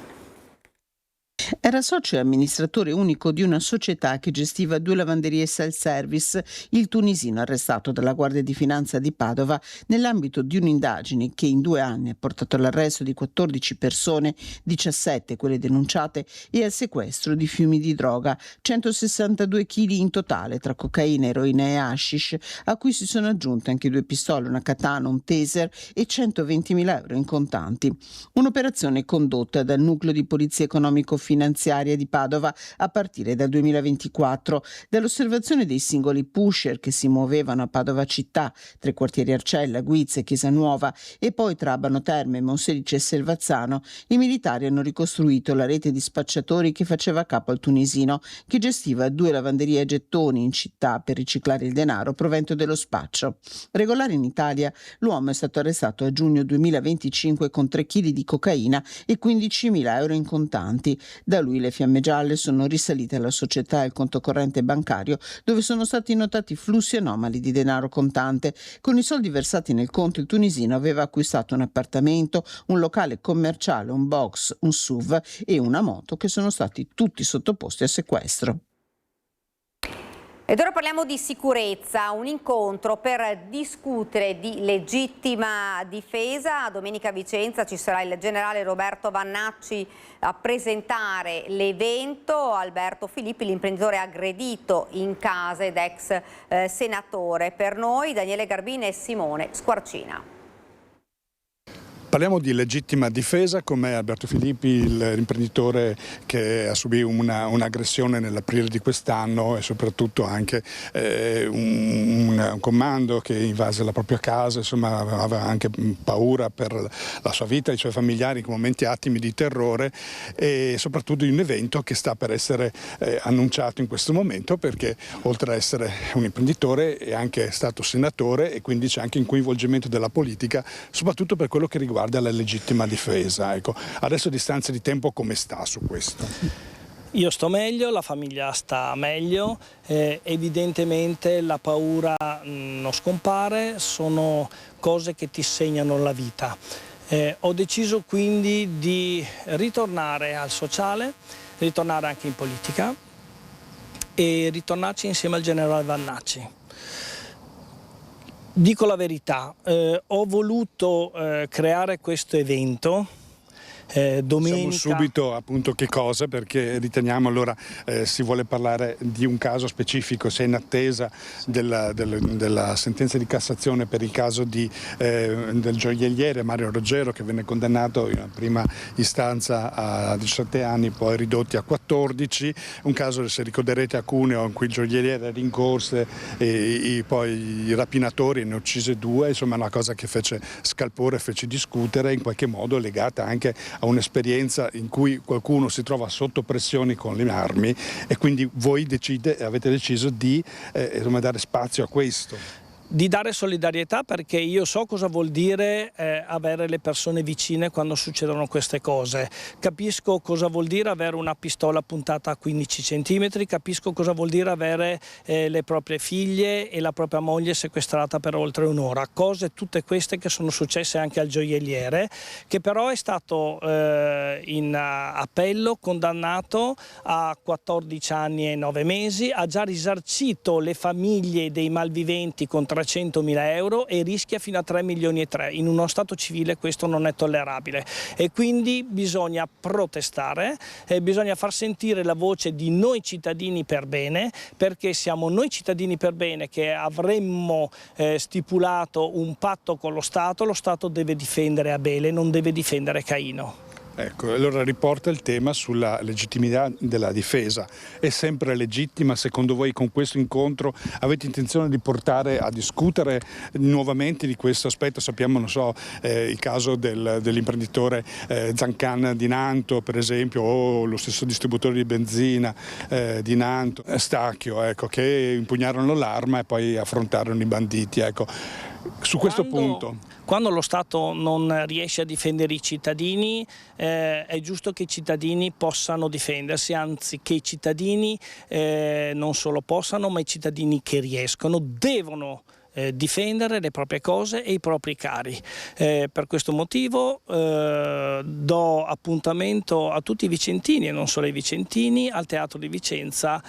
Era socio e amministratore unico di una società che gestiva 2 lavanderie self-service, il tunisino arrestato dalla Guardia di Finanza di Padova nell'ambito di un'indagine che in 2 anni ha portato all'arresto di 14 persone, 17 quelle denunciate, e al sequestro di fiumi di droga, 162 kg in totale tra cocaina, eroina e hashish, a cui si sono aggiunte anche 2 pistole, una katana, un taser e 120.000 euro in contanti. Un'operazione condotta dal Nucleo di Polizia Economico-Finanziaria di Padova a partire dal 2024. Dall'osservazione dei singoli pusher che si muovevano a Padova città, tra i quartieri Arcella, Guizza e Chiesa Nuova, e poi tra Abano Terme, Monselice e Selvazzano, i militari hanno ricostruito la rete di spacciatori che faceva capo al tunisino, che gestiva 2 lavanderie a gettoni in città per riciclare il denaro provento dello spaccio. Regolare in Italia, l'uomo è stato arrestato a giugno 2025 con 3 kg di cocaina e 15.000 euro in contanti. Da lui le fiamme gialle sono risalite alla società e al conto corrente bancario, dove sono stati notati flussi anomali di denaro contante. Con i soldi versati nel conto, il tunisino aveva acquistato un appartamento, un locale commerciale, un box, un SUV e una moto, che sono stati tutti sottoposti a sequestro. Ed ora parliamo di sicurezza, un incontro per discutere di legittima difesa. Domenica a Vicenza ci sarà il generale Roberto Vannacci a presentare l'evento. Alberto Filippi, l'imprenditore aggredito in casa ed ex senatore. Per noi Daniele Garbini e Simone Squarcina. Parliamo di legittima difesa, con me Alberto Filippi, l'imprenditore che ha subito un'aggressione nell'aprile di quest'anno e soprattutto anche un comando che invase la propria casa, insomma aveva anche paura per la sua vita, i suoi familiari in momenti attimi di terrore, e soprattutto di un evento che sta per essere annunciato in questo momento, perché oltre ad essere un imprenditore è anche stato senatore e quindi c'è anche un coinvolgimento della politica, soprattutto per quello che riguarda la legittima difesa. Ecco, adesso a distanza di tempo come sta su questo? Io sto meglio, la famiglia sta meglio, evidentemente la paura non scompare, sono cose che ti segnano la vita. Ho deciso quindi di ritornare al sociale, ritornare anche in politica e ritornarci insieme al generale Vannacci. Dico la verità, ho voluto creare questo evento. Domenica. Diciamo subito appunto che cosa, perché riteniamo allora si vuole parlare di un caso specifico, si è in attesa della sentenza di Cassazione per il caso del gioielliere Mario Roggero, che venne condannato in prima istanza a 17 anni, poi ridotti a 14, un caso, se ricorderete, a Cuneo, in cui il gioielliere rincorse e poi i rapinatori, ne uccise 2, insomma una cosa che fece scalpore, fece discutere, in qualche modo legata anche a un'esperienza in cui qualcuno si trova sotto pressioni con le armi, e quindi voi avete deciso di dare spazio a questo. Di dare solidarietà, perché io so cosa vuol dire avere le persone vicine quando succedono queste cose. Capisco cosa vuol dire avere una pistola puntata a 15 centimetri, capisco cosa vuol dire avere le proprie figlie e la propria moglie sequestrata per oltre un'ora. Cose tutte queste che sono successe anche al gioielliere, che però è stato in appello condannato a 14 anni e 9 mesi, ha già risarcito le famiglie dei malviventi con 300.000 euro e rischia fino a 3 milioni e 3. In uno Stato civile questo non è tollerabile, e quindi bisogna protestare, bisogna far sentire la voce di noi cittadini per bene, perché siamo noi cittadini per bene che avremmo stipulato un patto con lo Stato deve difendere Abele, non deve difendere Caino. Ecco, allora riporta il tema sulla legittimità della difesa. È sempre legittima? Secondo voi con questo incontro avete intenzione di portare a discutere nuovamente di questo aspetto? Sappiamo, non so, il caso dell'imprenditore Zancan di Nanto, per esempio, o lo stesso distributore di benzina di Nanto, Stacchio, ecco, che impugnarono l'arma e poi affrontarono i banditi. Ecco. Su questo punto, quando lo Stato non riesce a difendere i cittadini, è giusto che i cittadini possano difendersi, anzi che i cittadini non solo possano, ma i cittadini che riescono devono difendere le proprie cose e i propri cari. Per questo motivo do appuntamento a tutti i vicentini e non solo ai vicentini al Teatro di Vicenza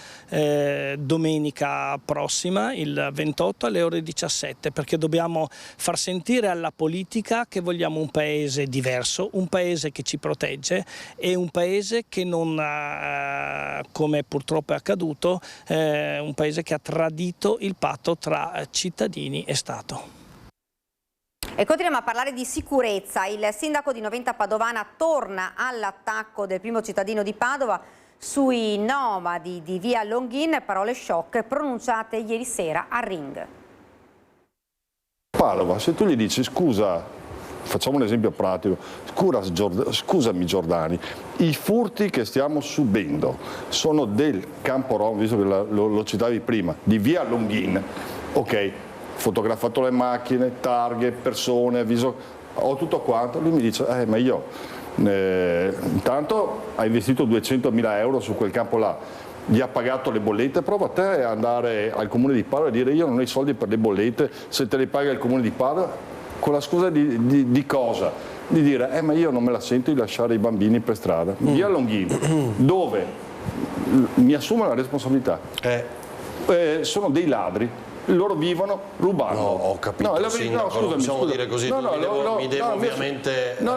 domenica prossima, il 28 alle ore 17, perché dobbiamo far sentire alla politica che vogliamo un paese diverso, un paese che ci protegge e un paese che non, come purtroppo è accaduto, un paese che ha tradito il patto tra cittadini e Stato. E continuiamo a parlare di sicurezza. Il sindaco di Noventa Padovana torna all'attacco del primo cittadino di Padova sui nomadi di via Longhin, parole shock pronunciate ieri sera a Ring. Padova, se tu gli dici scusa, facciamo un esempio pratico, scusami Giordani, i furti che stiamo subendo sono del Campo Rom, visto che lo citavi prima, di via Longhin, ok, fotografato le macchine, targhe, persone, avviso, ho tutto quanto. Lui mi dice, ma io intanto hai investito 200.000 euro su quel campo là, gli ha pagato le bollette, prova te a andare al comune di Padova e dire io non ho i soldi per le bollette, se te le paga il comune di Padova, con la scusa di cosa? Di dire, ma io non me la sento di lasciare i bambini per strada. Via Longhin, dove mi assumo la responsabilità, sono dei ladri, loro vivono rubando. No, ho capito, no, Sindaco, non possiamo dire così, mi devo ovviamente... Io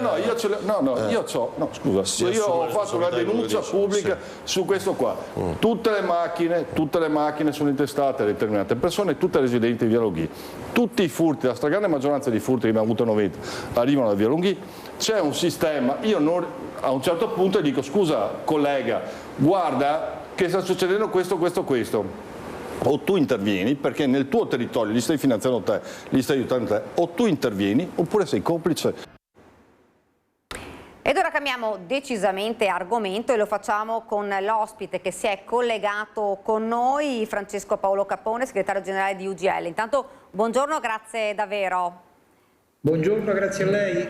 ho fatto una denuncia pubblica su questo qua. Tutte le macchine sono intestate a determinate persone, tutte residenti di via Longhin. Tutti i furti, la stragrande maggioranza dei furti che abbiamo avuto a Noventa arrivano da via Longhin. C'è un sistema, a un certo punto dico scusa collega, guarda che sta succedendo questo. O tu intervieni, perché nel tuo territorio li stai finanziando te, li stai aiutando te, o tu intervieni oppure sei complice. Ed ora cambiamo decisamente argomento e lo facciamo con l'ospite che si è collegato con noi, Francesco Paolo Capone, segretario generale di UGL. Intanto buongiorno, grazie davvero. Buongiorno, grazie a lei.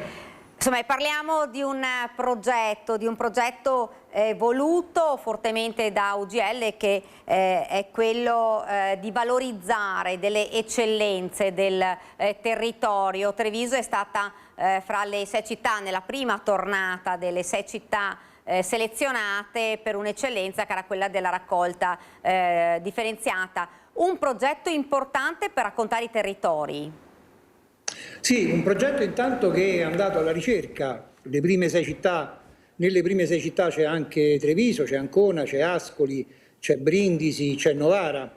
Insomma, parliamo di un progetto voluto fortemente da UGL che è quello di valorizzare delle eccellenze del territorio. Treviso è stata fra le 6 città, nella prima tornata delle 6 città selezionate per un'eccellenza che era quella della raccolta differenziata. Un progetto importante per raccontare i territori. Sì, un progetto intanto che è andato alla ricerca delle prime 6 città. Nelle prime 6 città c'è anche Treviso, c'è Ancona, c'è Ascoli, c'è Brindisi, c'è Novara.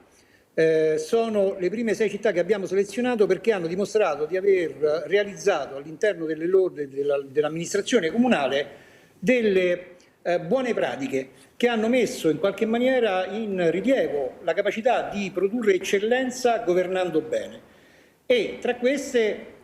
Sono le prime 6 città che abbiamo selezionato perché hanno dimostrato di aver realizzato all'interno dell'amministrazione comunale delle buone pratiche che hanno messo in qualche maniera in rilievo la capacità di produrre eccellenza governando bene. E tra queste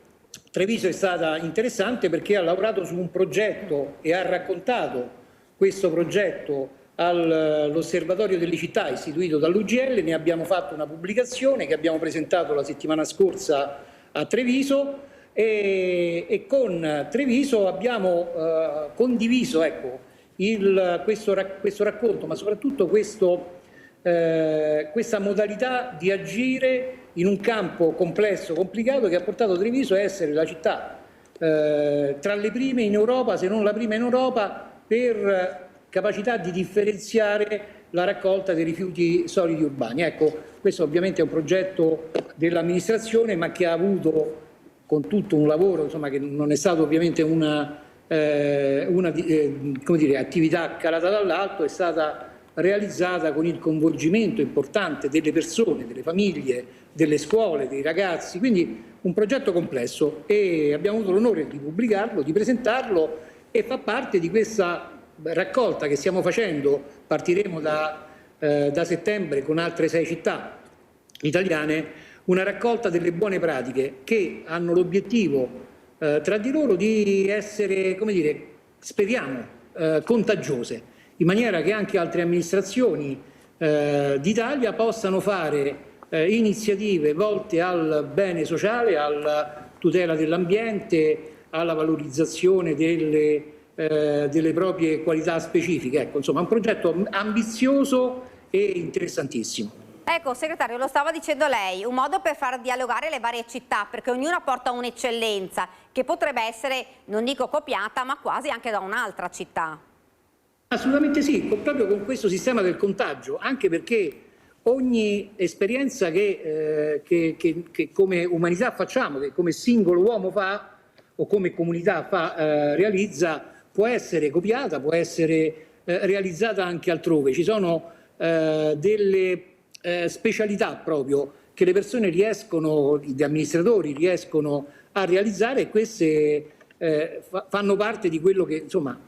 Treviso è stata interessante perché ha lavorato su un progetto e ha raccontato questo progetto all'Osservatorio delle città istituito dall'UGL. Ne abbiamo fatto una pubblicazione che abbiamo presentato la settimana scorsa a Treviso e con Treviso abbiamo condiviso questo racconto, ma soprattutto questa modalità di agire in un campo complesso, complicato, che ha portato Treviso a essere la città tra le prime in Europa, se non la prima in Europa, per capacità di differenziare la raccolta dei rifiuti solidi urbani. Ecco, questo ovviamente è un progetto dell'amministrazione, ma che ha avuto, con tutto un lavoro, insomma, che non è stato ovviamente una attività calata dall'alto, è stata realizzata con il coinvolgimento importante delle persone, delle famiglie, delle scuole, dei ragazzi, quindi un progetto complesso, e abbiamo avuto l'onore di pubblicarlo, di presentarlo, e fa parte di questa raccolta che stiamo facendo. Partiremo da settembre con altre 6 città italiane, una raccolta delle buone pratiche che hanno l'obiettivo tra di loro di essere, come dire, speriamo, contagiose, in maniera che anche altre amministrazioni d'Italia possano fare iniziative volte al bene sociale, alla tutela dell'ambiente, alla valorizzazione delle proprie qualità specifiche. Ecco, insomma, un progetto ambizioso e interessantissimo. Ecco, segretario, lo stava dicendo lei, un modo per far dialogare le varie città, perché ognuna porta un'eccellenza che potrebbe essere, non dico copiata, ma quasi anche da un'altra città. Assolutamente sì, proprio con questo sistema del contagio, anche perché ogni esperienza che come umanità facciamo, che come singolo uomo fa o come comunità realizza, può essere copiata, può essere realizzata anche altrove. Ci sono delle specialità proprio che le persone riescono, gli amministratori riescono a realizzare, e queste fanno parte di quello che, insomma,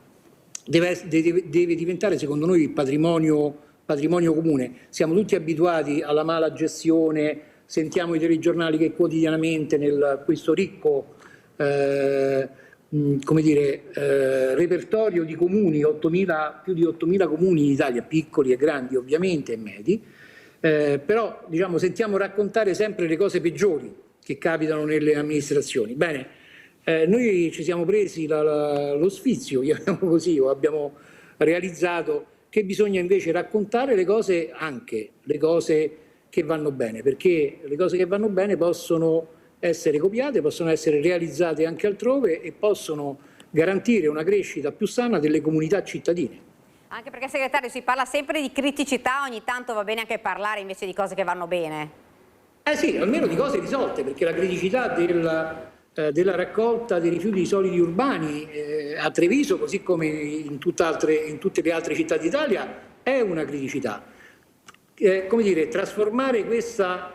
deve diventare, secondo noi, patrimonio comune. Siamo tutti abituati alla mala gestione, sentiamo i telegiornali che quotidianamente questo ricco repertorio di comuni, più di 8.000 comuni in Italia, piccoli e grandi ovviamente e medi, però diciamo, sentiamo raccontare sempre le cose peggiori che capitano nelle amministrazioni. Bene, noi ci siamo presi lo sfizio, abbiamo realizzato che bisogna invece raccontare le cose, anche le cose che vanno bene, perché le cose che vanno bene possono essere copiate, possono essere realizzate anche altrove e possono garantire una crescita più sana delle comunità cittadine. Anche perché, segretario, si parla sempre di criticità, ogni tanto va bene anche parlare invece di cose che vanno bene. Sì, almeno di cose risolte, perché la criticità della raccolta dei rifiuti solidi urbani a Treviso, così come in tutte le altre città d'Italia, è una criticità. Come dire, trasformare questa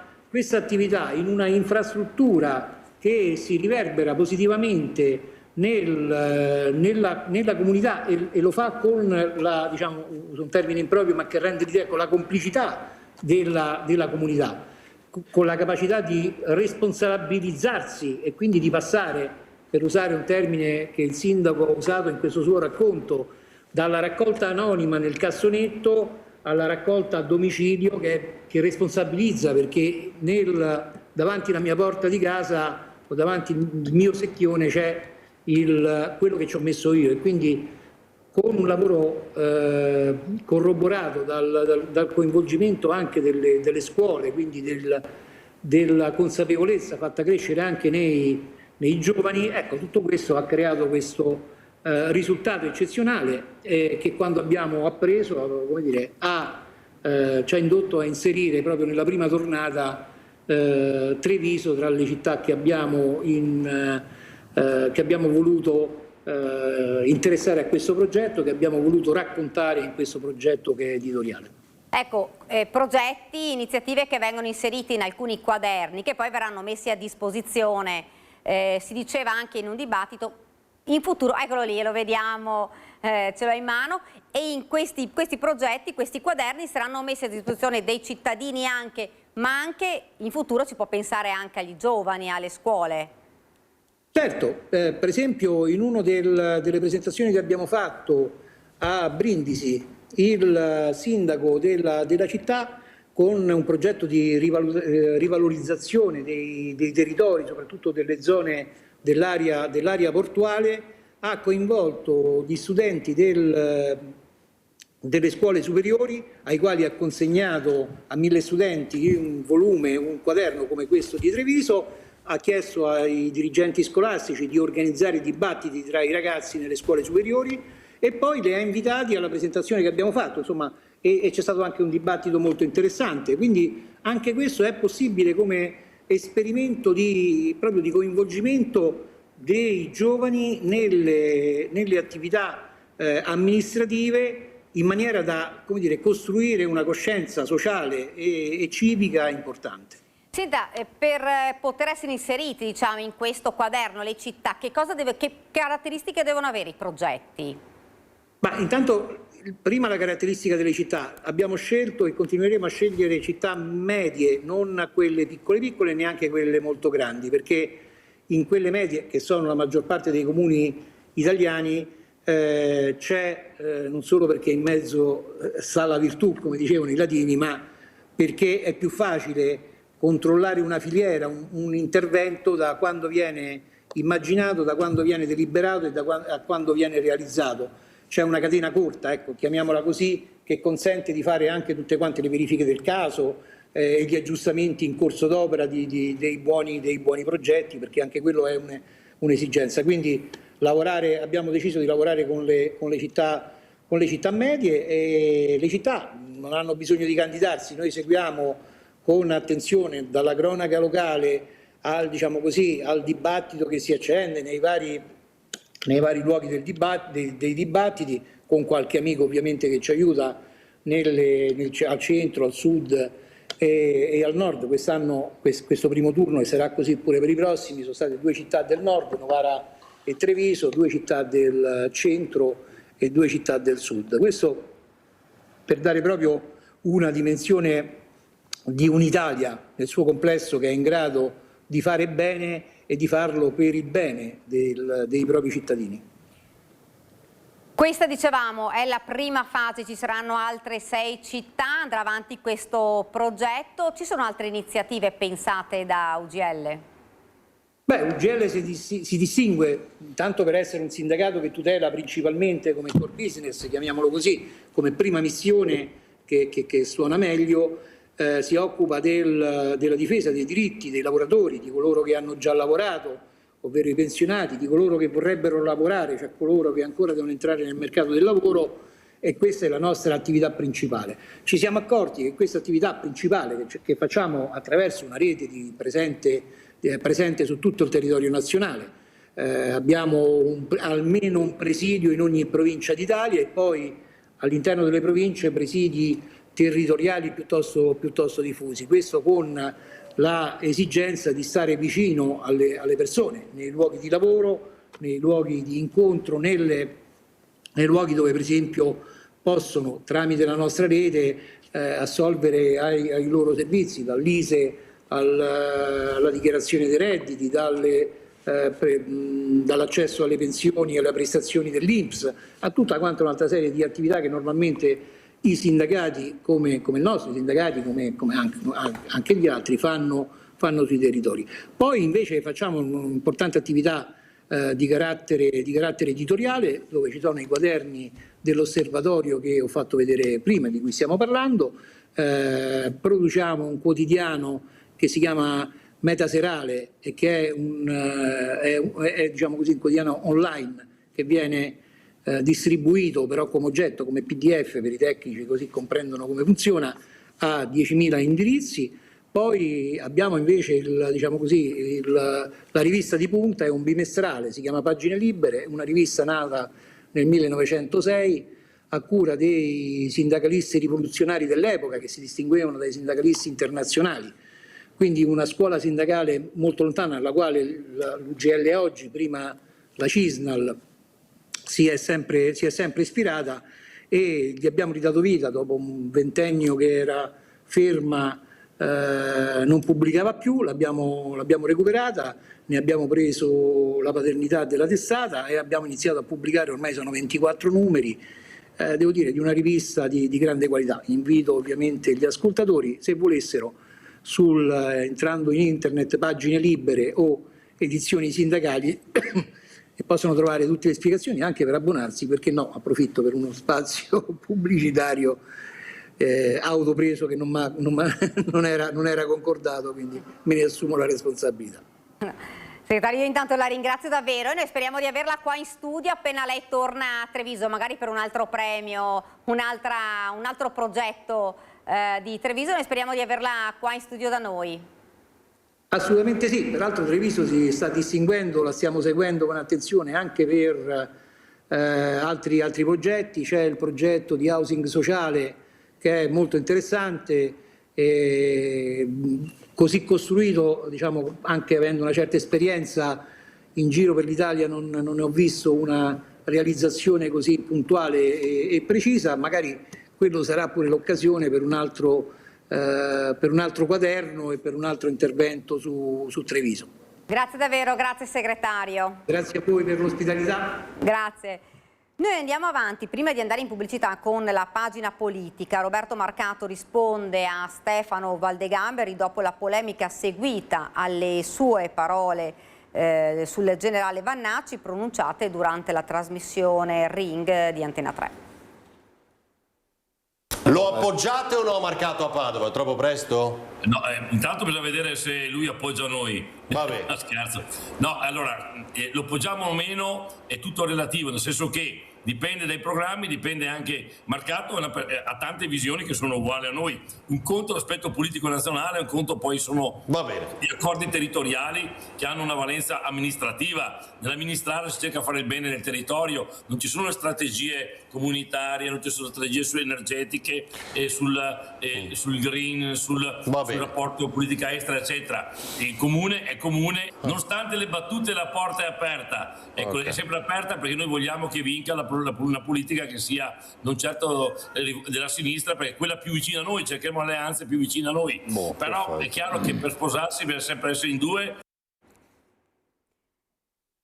attività in una infrastruttura che si riverbera positivamente nella comunità e lo fa con diciamo, un termine improprio, ma che rende l'idea, con la complicità della comunità, con la capacità di responsabilizzarsi e quindi di passare, per usare un termine che il sindaco ha usato in questo suo racconto, dalla raccolta anonima nel cassonetto alla raccolta a domicilio, che responsabilizza, perché davanti alla mia porta di casa o davanti al mio secchione c'è quello che ci ho messo io, e quindi con un lavoro corroborato dal coinvolgimento anche delle scuole, quindi della consapevolezza fatta crescere anche nei giovani, ecco, tutto questo ha creato questo risultato eccezionale che quando abbiamo appreso, come dire, ci ha indotto a inserire proprio nella prima tornata Treviso tra le città che abbiamo voluto interessare a questo progetto, che abbiamo voluto raccontare in questo progetto che è editoriale. Ecco, progetti, iniziative che vengono inseriti in alcuni quaderni che poi verranno messi a disposizione, si diceva anche in un dibattito, in futuro, eccolo lì, lo vediamo, ce l'ho in mano, e in questi progetti, questi quaderni saranno messi a disposizione dei cittadini anche, ma anche in futuro si può pensare anche agli giovani, alle scuole. Certo, per esempio in una delle presentazioni che abbiamo fatto a Brindisi, il sindaco della città, con un progetto di rivalorizzazione dei territori, soprattutto delle zone dell'area portuale, ha coinvolto gli studenti delle scuole superiori, ai quali ha consegnato a 1000 studenti un volume, un quaderno come questo di Treviso. Ha chiesto ai dirigenti scolastici di organizzare dibattiti tra i ragazzi nelle scuole superiori e poi li ha invitati alla presentazione che abbiamo fatto, insomma, e c'è stato anche un dibattito molto interessante. Quindi anche questo è possibile come esperimento proprio di coinvolgimento dei giovani nelle attività amministrative, in maniera da, come dire, costruire una coscienza sociale e civica importante. Senta, per poter essere inseriti, diciamo, in questo quaderno, le città, che caratteristiche devono avere i progetti? Ma intanto, prima la caratteristica delle città. Abbiamo scelto e continueremo a scegliere città medie, non quelle piccole, neanche quelle molto grandi, perché in quelle medie, che sono la maggior parte dei comuni italiani, c'è, non solo perché in mezzo sta la virtù, come dicevano i latini, ma perché è più facile controllare una filiera, un intervento da quando viene immaginato, da quando viene deliberato e da quando viene realizzato. C'è una catena corta, ecco, chiamiamola così, che consente di fare anche tutte quante le verifiche del caso e gli aggiustamenti in corso d'opera dei buoni progetti, perché anche quello è un'esigenza. Quindi abbiamo deciso di lavorare con le città medie, e le città non hanno bisogno di candidarsi. Noi seguiamo con attenzione dalla cronaca locale al dibattito che si accende nei vari luoghi dei dibattiti, con qualche amico ovviamente che ci aiuta al centro, al sud e al nord. Quest'anno, questo primo turno, e sarà così pure per i prossimi, sono state 2 città del nord, Novara e Treviso, 2 città del centro e 2 città del sud. Questo per dare proprio una dimensione di un'Italia nel suo complesso che è in grado di fare bene e di farlo per il bene dei propri cittadini. Questa, dicevamo, è la prima fase, ci saranno altre 6 città, andrà avanti questo progetto. Ci sono altre iniziative pensate da UGL? Beh, UGL si distingue tanto per essere un sindacato che tutela principalmente come core business, chiamiamolo così, come prima missione che suona meglio. Si occupa della difesa dei diritti dei lavoratori, di coloro che hanno già lavorato, ovvero i pensionati, di coloro che vorrebbero lavorare, cioè coloro che ancora devono entrare nel mercato del lavoro, e questa è la nostra attività principale. Ci siamo accorti che questa attività principale che facciamo attraverso una rete presente su tutto il territorio nazionale, abbiamo almeno un presidio in ogni provincia d'Italia e poi all'interno delle province presidi territoriali piuttosto diffusi, questo con la esigenza di stare vicino alle persone, nei luoghi di lavoro, nei luoghi di incontro, nei luoghi dove per esempio possono tramite la nostra rete assolvere ai loro servizi, dall'ISEE alla dichiarazione dei redditi, dall'accesso alle pensioni e alle prestazioni dell'INPS, a tutta quanta un'altra serie di attività che normalmente i sindacati come i nostri sindacati, come anche gli altri, fanno sui territori. Poi invece facciamo un'importante attività di carattere editoriale, dove ci sono i quaderni dell'osservatorio che ho fatto vedere prima, di cui stiamo parlando. Produciamo un quotidiano che si chiama Metaserale e che è diciamo così, un quotidiano online, che viene distribuito però come oggetto, come PDF per i tecnici, così comprendono come funziona, a 10.000 indirizzi. Poi abbiamo invece la rivista di punta, è un bimestrale, si chiama Pagine Libere, una rivista nata nel 1906 a cura dei sindacalisti rivoluzionari dell'epoca che si distinguevano dai sindacalisti internazionali, quindi una scuola sindacale molto lontana alla quale l'UGL oggi, prima la CISNAL, si è sempre ispirata, e gli abbiamo ridato vita dopo un ventennio che era ferma, non pubblicava più, l'abbiamo recuperata, ne abbiamo preso la paternità della testata e abbiamo iniziato a pubblicare, ormai sono 24 numeri, devo dire, di una rivista di grande qualità. Invito ovviamente gli ascoltatori, se volessero, entrando in internet Pagine Libere o edizioni sindacali e possono trovare tutte le spiegazioni, anche per abbonarsi, perché no, approfitto per uno spazio pubblicitario autopreso che non era concordato, quindi me ne assumo la responsabilità. Segretario, io intanto la ringrazio davvero e noi speriamo di averla qua in studio appena lei torna a Treviso, magari per un altro premio, un altro progetto di Treviso. Noi speriamo di averla qua in studio da noi. Assolutamente sì, peraltro Treviso si sta distinguendo, la stiamo seguendo con attenzione anche per altri progetti. C'è il progetto di housing sociale che è molto interessante, così costruito, diciamo, anche avendo una certa esperienza in giro per l'Italia non ne ho visto una realizzazione così puntuale e precisa. Magari quello sarà pure l'occasione per un altro quaderno e per un altro intervento su Treviso. Grazie davvero, grazie segretario. Grazie a voi per l'ospitalità. Grazie. Noi andiamo avanti, prima di andare in pubblicità con la pagina politica. Roberto Marcato risponde a Stefano Valdegamberi dopo la polemica seguita alle sue parole sul generale Vannacci pronunciate durante la trasmissione Ring di Antena 3. Lo appoggiate o no Marcato a Padova? È troppo presto? No, intanto bisogna vedere se lui appoggia noi. Vabbè. Scherzo. No, allora, lo appoggiamo o meno è tutto relativo, nel senso che dipende dai programmi, dipende anche. Marcato ha tante visioni che sono uguali a noi. Un conto l'aspetto politico nazionale, un conto poi sono gli accordi territoriali che hanno una valenza amministrativa. Nell'amministrare si cerca di fare il bene nel territorio, non ci sono le strategie comunitarie, non ci sono strategie energetiche, sul green, sul rapporto politica estera, eccetera. Il comune è comune, nonostante le battute la porta è aperta. Ecco, è sempre aperta perché noi vogliamo che vinca una politica che sia non certo della sinistra, perché quella più vicina a noi, cerchiamo alleanze più vicine a noi. Però è chiaro che per sposarsi bisogna sempre essere in due.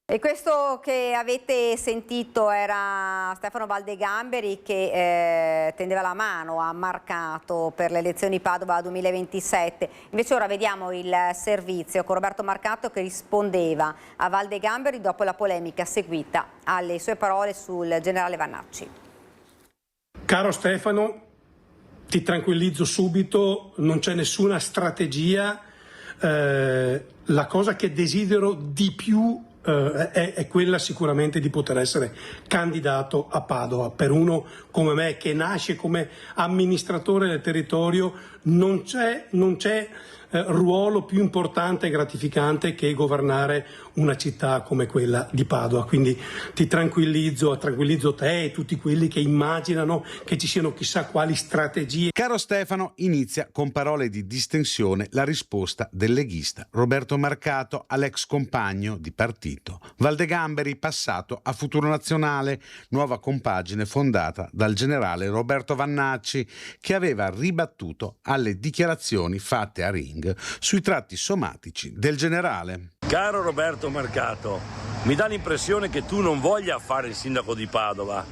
E questo che avete sentito era Stefano Valdegamberi che tendeva la mano a Marcato per le elezioni Padova 2027. Invece ora vediamo il servizio con Roberto Marcato che rispondeva a Valdegamberi dopo la polemica seguita alle sue parole sul generale Vannacci. Caro Stefano, ti tranquillizzo subito, non c'è nessuna strategia. La cosa che desidero di più è quella sicuramente di poter essere candidato a Padova. Per uno come me che nasce come amministratore del territorio non c'è ruolo più importante e gratificante che governare una città come quella di Padova. Quindi ti tranquillizzo te e tutti quelli che immaginano che ci siano chissà quali strategie. Caro Stefano, inizia con parole di distensione la risposta del leghista Roberto Marcato all'ex compagno di partito Valdegamberi, passato a Futuro Nazionale, nuova compagine fondata dal generale Roberto Vannacci, che aveva ribattuto alle dichiarazioni fatte a Ring sui tratti somatici del generale. Caro Roberto Marcato, mi dà l'impressione che tu non voglia fare il sindaco di Padova,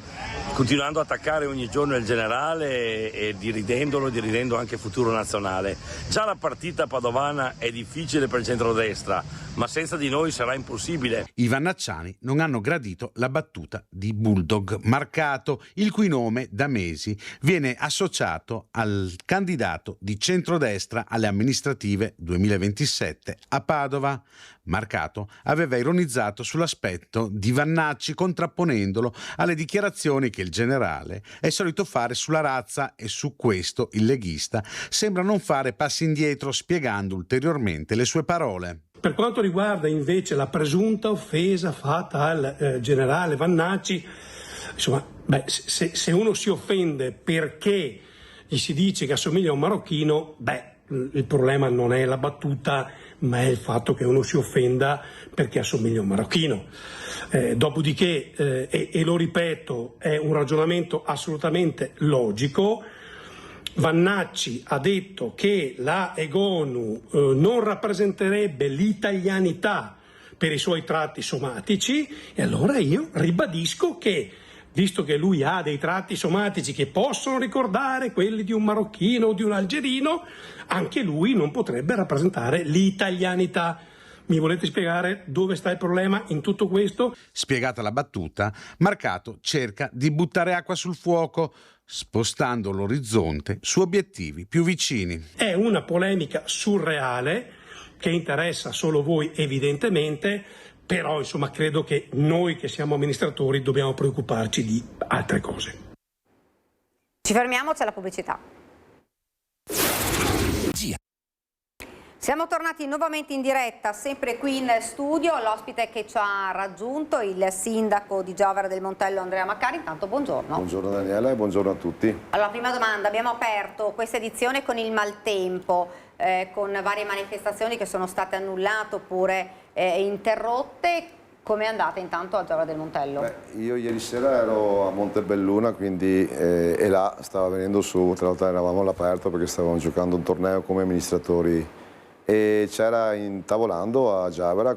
continuando a attaccare ogni giorno il generale e diridendo anche Futuro Nazionale. Già la partita padovana è difficile per il centrodestra, ma senza di noi sarà impossibile. I vannacciani non hanno gradito la battuta di Bulldog Marcato, il cui nome da mesi viene associato al candidato di centrodestra alle amministrative 2027 a Padova. Marcato aveva ironizzato sull'aspetto di Vannacci, contrapponendolo alle dichiarazioni che il generale è solito fare sulla razza, e su questo il leghista sembra non fare passi indietro, spiegando ulteriormente le sue parole. Per quanto riguarda invece la presunta offesa fatta al generale Vannacci, insomma, se uno si offende perché gli si dice che assomiglia a un marocchino, il problema non è la battuta, ma è il fatto che uno si offenda perché assomiglia a un marocchino. Dopodiché, e lo ripeto, è un ragionamento assolutamente logico. Vannacci ha detto che la Egonu non rappresenterebbe l'italianità per i suoi tratti somatici, e allora io ribadisco che, visto che lui ha dei tratti somatici che possono ricordare quelli di un marocchino o di un algerino, anche lui non potrebbe rappresentare l'italianità. Mi volete spiegare dove sta il problema in tutto questo? Spiegata la battuta, Marcato cerca di buttare acqua sul fuoco, spostando l'orizzonte su obiettivi più vicini. È una polemica surreale che interessa solo voi evidentemente, però insomma credo che noi che siamo amministratori dobbiamo preoccuparci di altre cose. Ci fermiamo, c'è la pubblicità. Siamo tornati nuovamente in diretta, sempre qui in studio. L'ospite che ci ha raggiunto, il sindaco di Giovera del Montello, Andrea Maccari. Intanto buongiorno. Buongiorno Daniela e buongiorno a tutti. Allora, prima domanda, abbiamo aperto questa edizione con il maltempo, con varie manifestazioni che sono state annullate oppure interrotte. Come è andata intanto a Giovera del Montello? Io ieri sera ero a Montebelluna, quindi, e là stava venendo su, tra l'altro eravamo all'aperto perché stavamo giocando un torneo come amministratori, e c'era intavolando a Giovera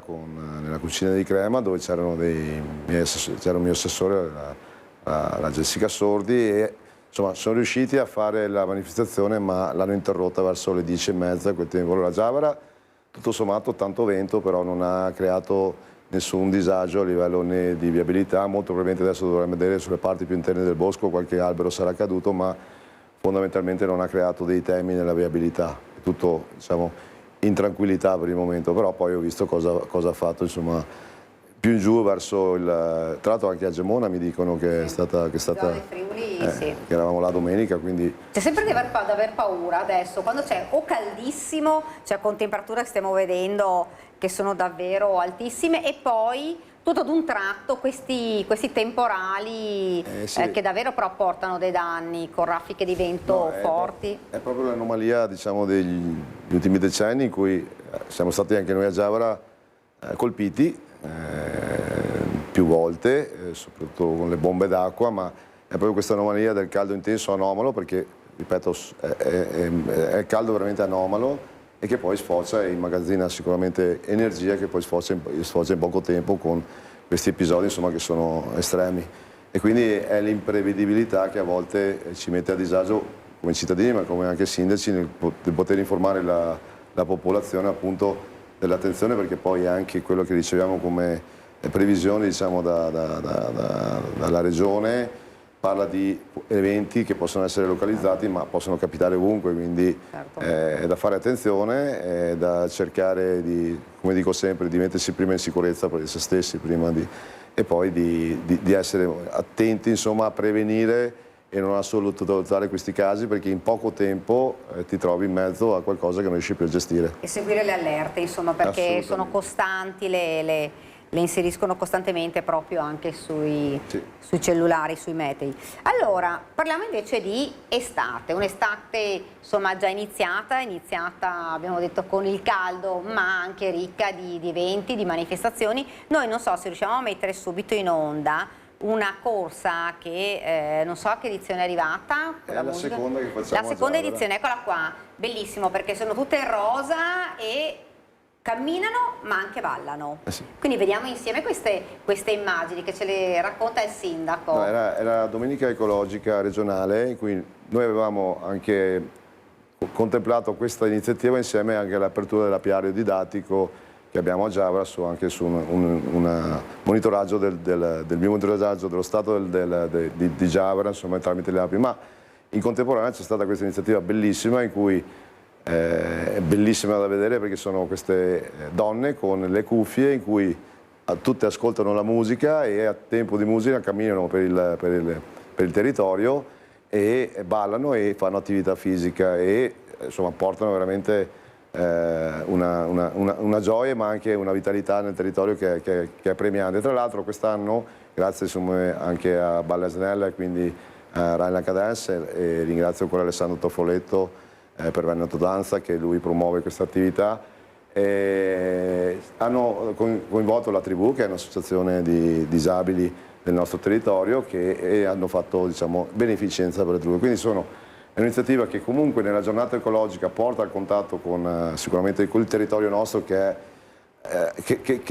nella cucina di Crema, dove c'era il mio assessore, la Jessica Sordi, e insomma sono riusciti a fare la manifestazione, ma l'hanno interrotta verso le 10:30, quel tempo. Allora Giovera, tutto sommato tanto vento, però non ha creato nessun disagio a livello né di viabilità. Molto probabilmente adesso dovremmo vedere sulle parti più interne del bosco, qualche albero sarà caduto, ma fondamentalmente non ha creato dei temi nella viabilità. È tutto, diciamo, in tranquillità per il momento, però poi ho visto cosa ha fatto, insomma, più in giù verso tra l'altro anche a Gemona mi dicono che è stata Friuli, sì. Che eravamo là domenica, quindi c'è sempre da aver paura adesso, quando c'è o caldissimo, cioè con temperature che stiamo vedendo che sono davvero altissime, e poi tutto ad un tratto questi temporali sì. Che davvero però portano dei danni, con raffiche di vento forti. È proprio l'anomalia, diciamo, degli ultimi decenni, in cui siamo stati anche noi a Giovera colpiti più volte, soprattutto con le bombe d'acqua, ma è proprio questa anomalia del caldo intenso anomalo, perché, ripeto, è caldo veramente anomalo, e che poi sfocia e immagazzina sicuramente energia che poi sfocia in poco tempo con questi episodi, insomma, che sono estremi. E quindi è l'imprevedibilità che a volte ci mette a disagio come cittadini, ma come anche sindaci, nel poter informare la popolazione appunto dell'attenzione, perché poi anche quello che riceviamo come previsioni, diciamo, dalla regione parla di eventi che possono essere localizzati ma possono capitare ovunque, quindi certo. È da fare attenzione, è da cercare di, come dico sempre, di mettersi prima in sicurezza per se stessi e poi di essere attenti, insomma, a prevenire e non a sottovalutare questi casi, perché in poco tempo ti trovi in mezzo a qualcosa che non riesci più a gestire. E seguire le allerte, insomma, perché sono costanti, le inseriscono costantemente proprio anche sui cellulari, sui metei. Allora, parliamo invece di estate, un'estate insomma già iniziata, abbiamo detto con il caldo, ma anche ricca di eventi, di manifestazioni. Noi non so se riusciamo a mettere subito in onda una corsa che non so a che edizione è arrivata. È la seconda che facciamo. La seconda edizione, eccola qua, bellissimo, perché sono tutte in rosa e camminano ma anche ballano. Sì. Quindi vediamo insieme queste immagini che ce le racconta il sindaco. No, era Domenica Ecologica regionale, in cui noi avevamo anche contemplato questa iniziativa insieme anche all'apertura dell'apiario didattico che abbiamo a Giavra, anche su un monitoraggio del mio monitoraggio dello stato di Giavra, insomma, tramite le Alpi. Ma in contemporanea c'è stata questa iniziativa bellissima in cui è bellissima da vedere, perché sono queste donne con le cuffie in cui tutte ascoltano la musica e a tempo di musica camminano per il territorio e ballano e fanno attività fisica e insomma portano veramente una gioia, ma anche una vitalità nel territorio che è premiante. Tra l'altro quest'anno, grazie insomma, anche a Ballasnella e quindi a Rheinland Cadence, e ringrazio ancora Alessandro Toffoletto per Veneto Danza, che lui promuove questa attività, hanno coinvolto la Tribù, che è un'associazione di disabili del nostro territorio, e hanno fatto, diciamo, beneficenza per le Tribù. Quindi è un'iniziativa che comunque nella giornata ecologica porta al contatto con sicuramente con il territorio nostro, che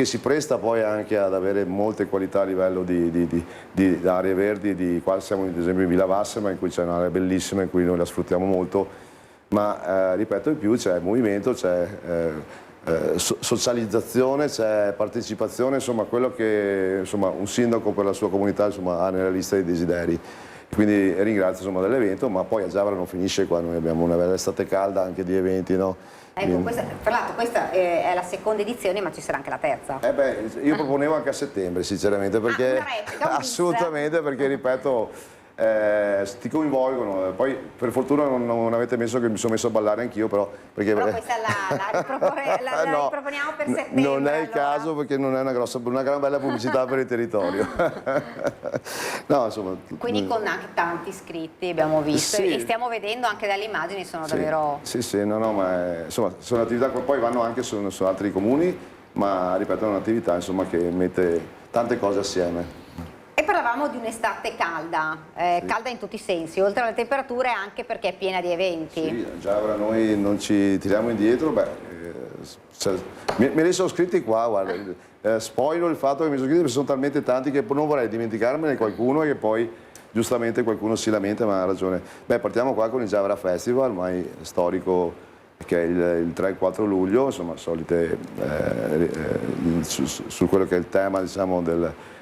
si presta poi anche ad avere molte qualità a livello di aree verdi. Qua siamo ad esempio in Villa Vassima, in cui c'è un'area bellissima in cui noi la sfruttiamo molto, ma ripeto, in più c'è movimento, c'è socializzazione, c'è partecipazione, insomma quello che un sindaco per la sua comunità ha nella lista dei desideri. Quindi ringrazio dell'evento, ma poi a Giavra non finisce qua, noi abbiamo una bella estate calda anche di eventi, no? Ecco, tra l'altro questa è la seconda edizione, ma ci sarà anche la terza. Io proponevo anche a settembre, sinceramente, perché assolutamente, perché ripeto, ti coinvolgono. Poi per fortuna non avete messo che mi sono messo a ballare anch'io, però questa la riproponiamo per settembre. Non è il caso, perché non è una gran bella pubblicità per il territorio. No, insomma, quindi con anche tanti iscritti abbiamo visto, sì. E stiamo vedendo anche dalle immagini, sono davvero... Sì, ma insomma sono attività che poi vanno anche su altri comuni, ma ripeto è un'attività insomma che mette tante cose assieme. E parlavamo di un'estate calda, calda in tutti i sensi, oltre alle temperature anche perché è piena di eventi. Sì, Giavra noi non ci tiriamo indietro, me li sono scritti qua, guarda, spoilo il fatto che mi sono scritti perché sono talmente tanti che non vorrei dimenticarmene qualcuno e che poi giustamente qualcuno si lamenta, ma ha ragione. Partiamo qua con il Giavra Festival, ormai storico, che è il 3 e 4 luglio, insomma solite su quello che è il tema, diciamo, delle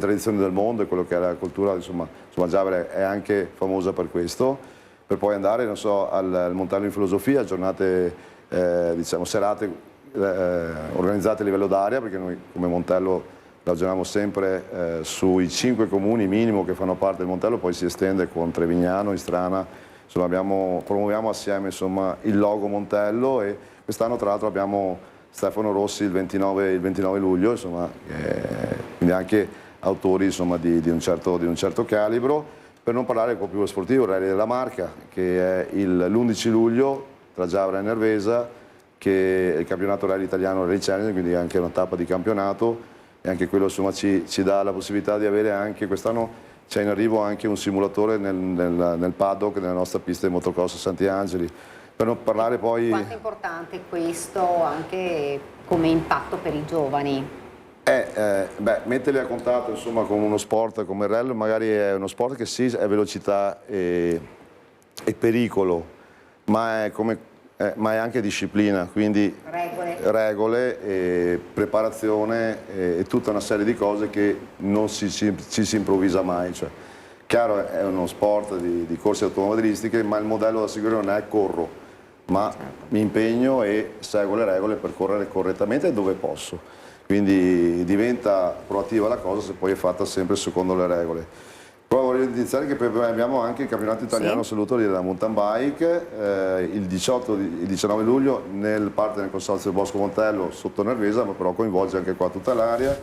tradizioni del mondo e quello che è la cultura, insomma Giavra è anche famosa per questo, per poi andare, non so, al Montello in Filosofia, giornate, diciamo, serate organizzate a livello d'area, perché noi come Montello ragioniamo sempre sui 5 comuni minimo che fanno parte del Montello, poi si estende con Trevignano, Istrana, insomma promuoviamo assieme insomma, il logo Montello, e quest'anno tra l'altro abbiamo Stefano Rossi il 29 luglio, insomma, quindi anche autori insomma, di un certo calibro, per non parlare un po' più sportivo, il Rally della Marca, che è l'11 luglio tra Giavra e Nervesa, che è il campionato rally italiano Rally Challenge, quindi anche una tappa di campionato, e anche quello insomma, ci dà la possibilità di avere anche, quest'anno c'è in arrivo anche un simulatore nel paddock della nostra pista di motocross a Santi Angeli. Per non parlare poi... Quanto è importante questo anche come impatto per i giovani? Metterli a contatto insomma, con uno sport come il rally, magari è uno sport che sì, è velocità e pericolo, ma è anche disciplina, quindi regole e preparazione e tutta una serie di cose che non ci si improvvisa mai. Cioè, chiaro, è uno sport di corse automobilistiche, ma il modello da seguire non è corro, ma mi impegno e seguo le regole per correre correttamente dove posso. Quindi diventa proattiva la cosa se poi è fatta sempre secondo le regole. Poi voglio iniziare che abbiamo anche il campionato italiano assoluto della mountain bike, il 18 e 19 luglio nel partner consorzio del Bosco Montello sotto Nervesa, ma però coinvolge anche qua tutta l'area,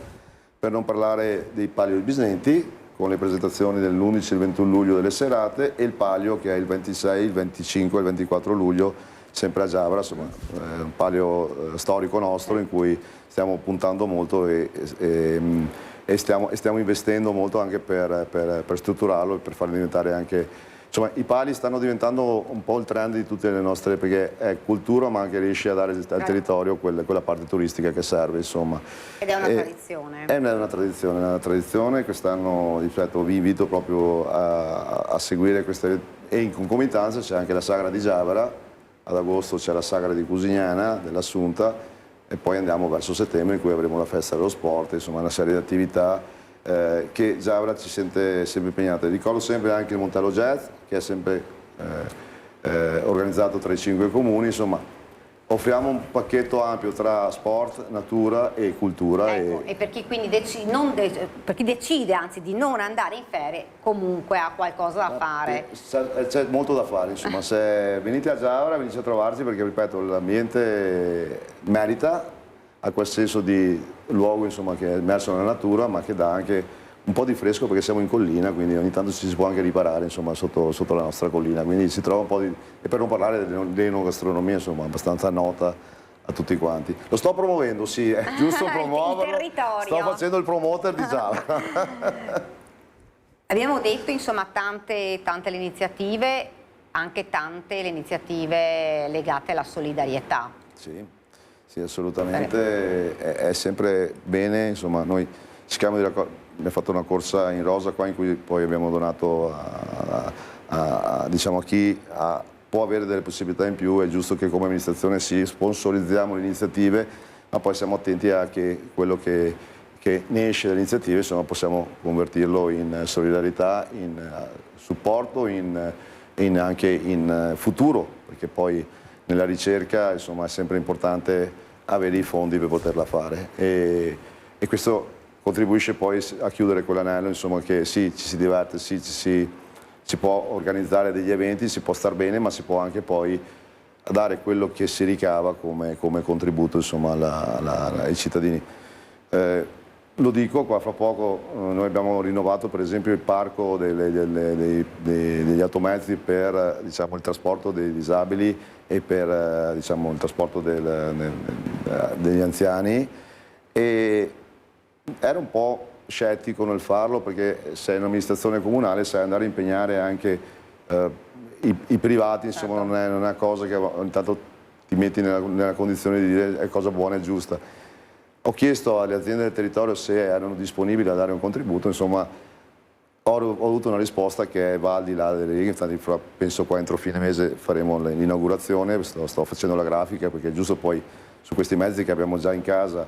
per non parlare dei Palio di Bisnenti, con le presentazioni dell'11 e il 21 luglio delle serate, e il Palio che è il 26, il 25 e il 24 luglio sempre a Giavra, insomma un palio storico nostro in cui stiamo puntando molto e stiamo investendo molto anche per strutturarlo e per farlo diventare anche, insomma i pali stanno diventando un po' il trend di tutte le nostre, perché è cultura ma anche riesce a dare al territorio quella parte turistica che serve, insomma. Ed è una tradizione. È una tradizione, quest'anno ripeto, vi invito proprio a seguire queste, e in concomitanza c'è anche la Sagra di Giavra, ad agosto c'è la sagra di Cusignana dell'Assunta e poi andiamo verso settembre in cui avremo la festa dello sport, insomma una serie di attività che Giavra ci sente sempre impegnata. Ricordo sempre anche il Montello Jazz che è sempre organizzato tra i 5 comuni, insomma offriamo un pacchetto ampio tra sport, natura e cultura. Ecco, e per chi quindi per chi decide anzi di non andare in ferie, comunque ha qualcosa da fare. C'è molto da fare, insomma, se venite a Giavra venite a trovarci perché, ripeto, l'ambiente merita, ha quel senso di luogo, insomma, che è immerso nella natura, ma che dà anche un po' di fresco perché siamo in collina, quindi ogni tanto ci si può anche riparare, insomma, sotto la nostra collina, quindi si trova un po' di... e per non parlare dell'enogastronomia, insomma, abbastanza nota a tutti quanti. Lo sto promuovendo, sì, è giusto promuoverlo, sto facendo il promoter di Giavra. Abbiamo detto, insomma, tante le iniziative, anche tante le iniziative legate alla solidarietà. Sì, assolutamente, è sempre bene, insomma, noi cerchiamo di raccogliere. Abbiamo fatto una corsa in rosa qua in cui poi abbiamo donato diciamo, a chi può avere delle possibilità in più. È giusto che come amministrazione sponsorizziamo le iniziative, ma poi siamo attenti a che quello che ne esce dalle iniziative, insomma, possiamo convertirlo in solidarietà, in supporto, anche in futuro, perché poi nella ricerca, insomma, è sempre importante avere i fondi per poterla fare e questo contribuisce poi a chiudere quell'anello, insomma, che sì, ci si diverte, sì, si può organizzare degli eventi, si può star bene, ma si può anche poi dare quello che si ricava come contributo, insomma, ai cittadini. Lo dico, qua fra poco noi abbiamo rinnovato per esempio il parco degli automezzi per, diciamo, il trasporto dei disabili e per, diciamo, il trasporto degli anziani, e ero un po' scettico nel farlo perché sei in un'amministrazione comunale, sai andare a impegnare anche i privati, insomma, non è una cosa che ogni tanto ti metti nella condizione di dire è cosa buona e giusta. Ho chiesto alle aziende del territorio se erano disponibili a dare un contributo, insomma ho avuto una risposta che va al di là delle righe, infatti penso qua entro fine mese faremo l'inaugurazione, sto facendo la grafica perché è giusto poi su questi mezzi che abbiamo già in casa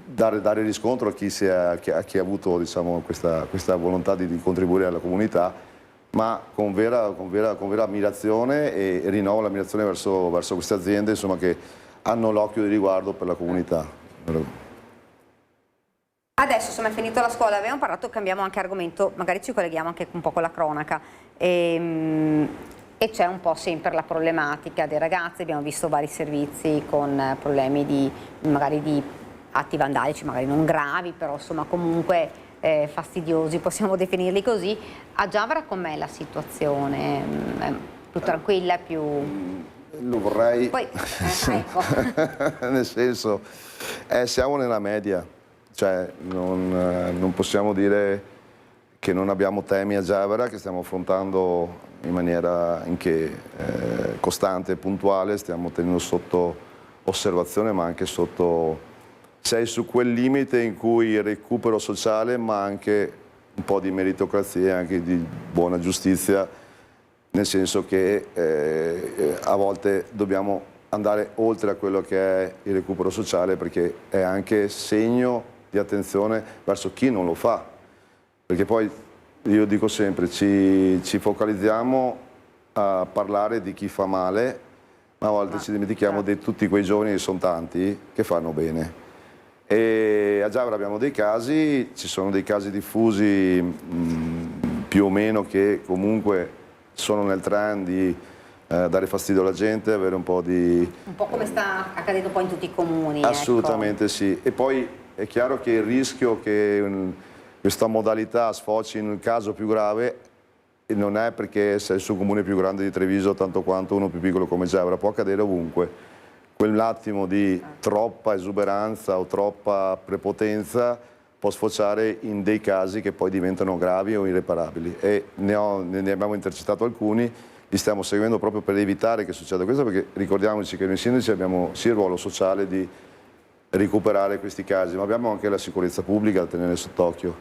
dare riscontro a chi ha avuto, diciamo, questa volontà di contribuire alla comunità, ma con vera ammirazione, e rinnovo l'ammirazione verso queste aziende, insomma, che hanno l'occhio di riguardo per la comunità. Adesso, insomma, è finito la scuola, abbiamo parlato, cambiamo anche argomento, magari ci colleghiamo anche un po' con la cronaca. E c'è un po' sempre la problematica dei ragazzi, abbiamo visto vari servizi con problemi magari di atti vandalici, magari non gravi, però insomma comunque fastidiosi, possiamo definirli così. A Giavra com'è la situazione? Più tranquilla, più... Lo vorrei... Poi, ecco. Nel senso, siamo nella media, cioè non possiamo dire che non abbiamo temi a Giavra, che stiamo affrontando in maniera anche costante e puntuale, stiamo tenendo sotto osservazione, ma anche sotto... Sei su quel limite in cui il recupero sociale, ma anche un po' di meritocrazia e anche di buona giustizia, nel senso che a volte dobbiamo andare oltre a quello che è il recupero sociale, perché è anche segno di attenzione verso chi non lo fa. Perché poi, io dico sempre, ci focalizziamo a parlare di chi fa male, ma a volte ci dimentichiamo di tutti quei giovani, che sono tanti, che fanno bene. E a Giavra abbiamo dei casi, ci sono dei casi diffusi più o meno che comunque sono nel trend di dare fastidio alla gente, avere un po' di... Un po' come sta accadendo poi in tutti i comuni. Assolutamente, ecco. Sì. E poi è chiaro che il rischio che questa modalità sfoci in un caso più grave non è perché sei sul comune più grande di Treviso tanto quanto uno più piccolo come Giavra, può accadere ovunque. Quell'attimo di troppa esuberanza o troppa prepotenza può sfociare in dei casi che poi diventano gravi o irreparabili, e ne abbiamo intercettato alcuni, li stiamo seguendo proprio per evitare che succeda questo, perché ricordiamoci che noi sindaci abbiamo sì il ruolo sociale di recuperare questi casi, ma abbiamo anche la sicurezza pubblica da tenere sott'occhio,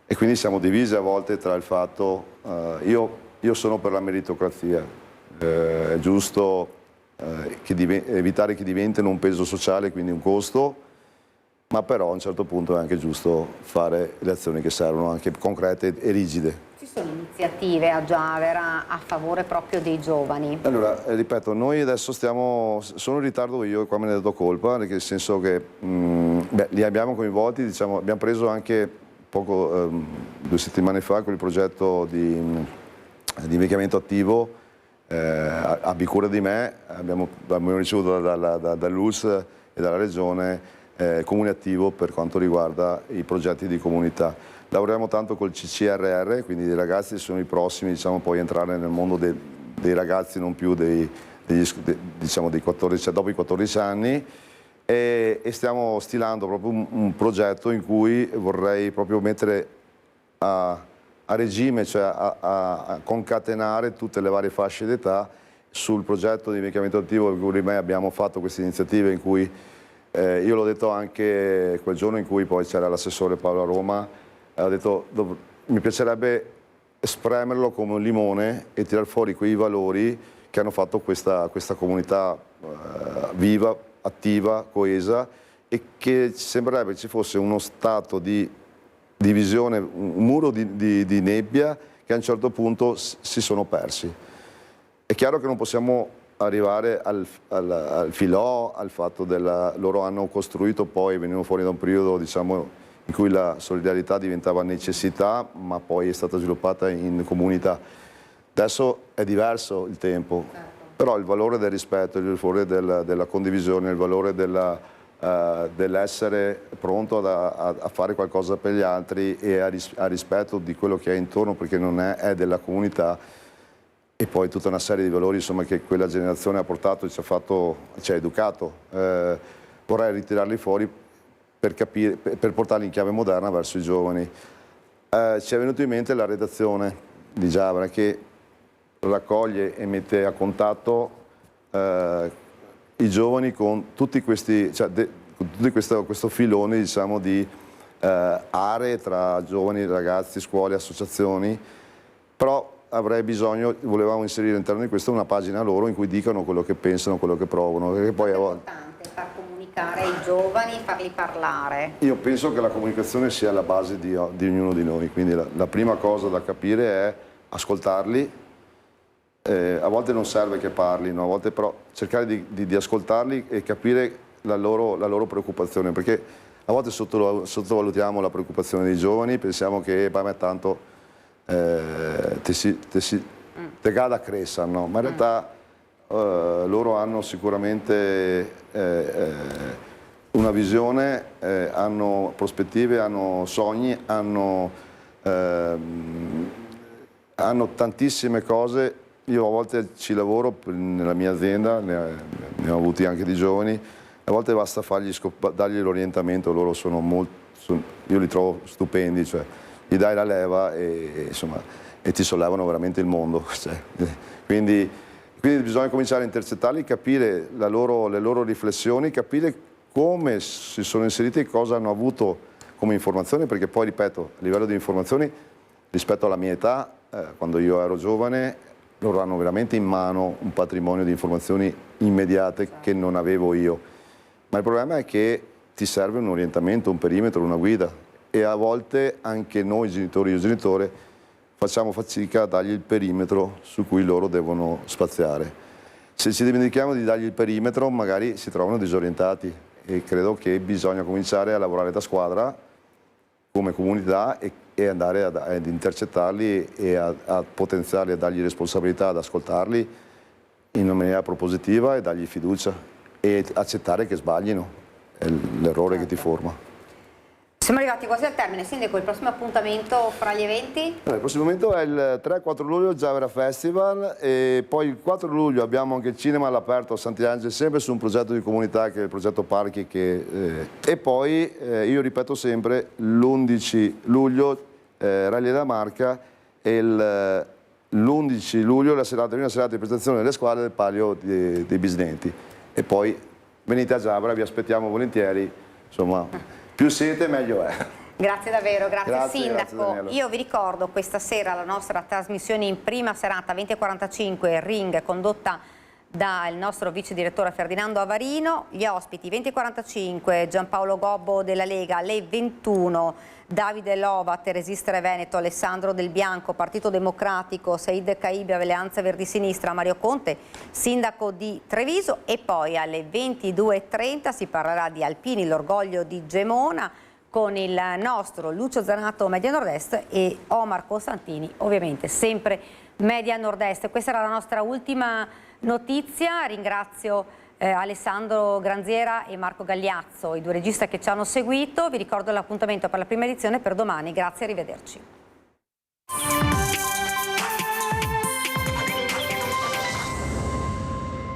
e quindi siamo divisi a volte tra il fatto, io sono per la meritocrazia, è giusto evitare che diventino un peso sociale, quindi un costo, ma però a un certo punto è anche giusto fare le azioni che servono, anche concrete e rigide. Ci sono iniziative a Giavera a favore proprio dei giovani? Allora, ripeto, noi adesso sono in ritardo io e qua me ne do colpa, nel senso che li abbiamo coinvolti, diciamo, abbiamo preso anche 2 settimane fa con il progetto di invecchiamento attivo, abbi cura di me, abbiamo ricevuto dall'ULSS e dalla Regione comune attivo per quanto riguarda i progetti di comunità. Lavoriamo tanto col CCRR, quindi i ragazzi sono i prossimi, diciamo, poi entrare nel mondo dei ragazzi, non più dei 14, dopo i 14 anni, e stiamo stilando proprio un progetto in cui vorrei proprio mettere a regime, cioè a concatenare tutte le varie fasce d'età sul progetto di invecchiamento attivo. Con me abbiamo fatto queste iniziative in cui io l'ho detto anche quel giorno in cui poi c'era l'assessore Paolo a Roma, ho detto mi piacerebbe spremerlo come un limone e tirar fuori quei valori che hanno fatto questa comunità viva, attiva, coesa, e che sembrerebbe ci fosse uno stato di divisione, un muro di nebbia che a un certo punto si sono persi. È chiaro che non possiamo arrivare al filò, al fatto loro hanno costruito, poi venivano fuori da un periodo, diciamo, in cui la solidarietà diventava necessità, ma poi è stata sviluppata in comunità. Adesso è diverso il tempo, però il valore del rispetto, il valore della condivisione, il valore dell'essere pronto a fare qualcosa per gli altri e a rispetto di quello che è intorno, perché non è della comunità, e poi tutta una serie di valori, insomma, che quella generazione ha portato e ci ha educato. Vorrei ritirarli fuori per portarli in chiave moderna verso i giovani. Ci è venuto in mente la redazione di Giavera, che raccoglie e mette a contatto i giovani con tutti questi, questo filone, diciamo, di aree tra giovani, ragazzi, scuole, associazioni, però volevamo inserire all'interno di questo una pagina loro in cui dicano quello che pensano, quello che provano. Perché poi è importante far comunicare ai giovani, farli parlare. Io penso che la comunicazione sia la base di ognuno di noi, quindi la prima cosa da capire è ascoltarli. A volte non serve che parlino, a volte però cercare di ascoltarli e capire la loro preoccupazione, perché a volte sottovalutiamo la preoccupazione dei giovani, pensiamo che tanto te cada crescano, ma in realtà loro hanno sicuramente una visione, hanno prospettive, hanno sogni, hanno tantissime cose. Io a volte ci lavoro nella mia azienda, ne ho avuti anche di giovani, a volte basta dargli l'orientamento, loro io li trovo stupendi, cioè gli dai la leva e ti sollevano veramente il mondo. Quindi bisogna cominciare a intercettarli, capire le loro riflessioni, capire come si sono inseriti e cosa hanno avuto come informazioni, perché poi, ripeto, a livello di informazioni, rispetto alla mia età, quando io ero giovane, loro hanno veramente in mano un patrimonio di informazioni immediate che non avevo io. Ma il problema è che ti serve un orientamento, un perimetro, una guida, e a volte anche noi genitori, io genitore, facciamo fatica a dargli il perimetro su cui loro devono spaziare. Se ci dimentichiamo di dargli il perimetro, magari si trovano disorientati, e credo che bisogna cominciare a lavorare da squadra come comunità e andare ad intercettarli e a potenziarli, a dargli responsabilità, ad ascoltarli in una maniera propositiva e dargli fiducia e accettare che sbaglino, è l'errore che ti forma. Siamo arrivati quasi al termine, Sindaco, il prossimo appuntamento fra gli eventi? Il prossimo evento è il 3-4 luglio Giavera Festival, e poi il 4 luglio abbiamo anche il cinema all'aperto a Sant'Angelo, sempre su un progetto di comunità che è il progetto Parchi, e poi io ripeto sempre l'11 luglio Rally della Marca, e l'11 luglio la prima serata di presentazione delle squadre del Palio dei Bisneti, e poi venite a Giavera, vi aspettiamo volentieri, insomma più siete meglio è. Grazie davvero, grazie Sindaco. Grazie, io vi ricordo questa sera la nostra trasmissione in prima serata 20:45, Ring, condotta dal nostro vice direttore Ferdinando Avarino. Gli ospiti 20:45 Giampaolo Gobbo della Lega, alle 21 Davide Lovat, Resistere Veneto, Alessandro Del Bianco, Partito Democratico, Said Caibi, Alleanza Verdi Sinistra, Mario Conte, sindaco di Treviso, e poi alle 22:30 si parlerà di Alpini, l'orgoglio di Gemona, con il nostro Lucio Zanato, Media Nord-Est, e Omar Costantini, ovviamente sempre Media Nord-Est. Questa era la nostra ultima notizia. Ringrazio Alessandro Granziera e Marco Gagliazzo, i due registi che ci hanno seguito. Vi ricordo l'appuntamento per la prima edizione per domani. Grazie, arrivederci.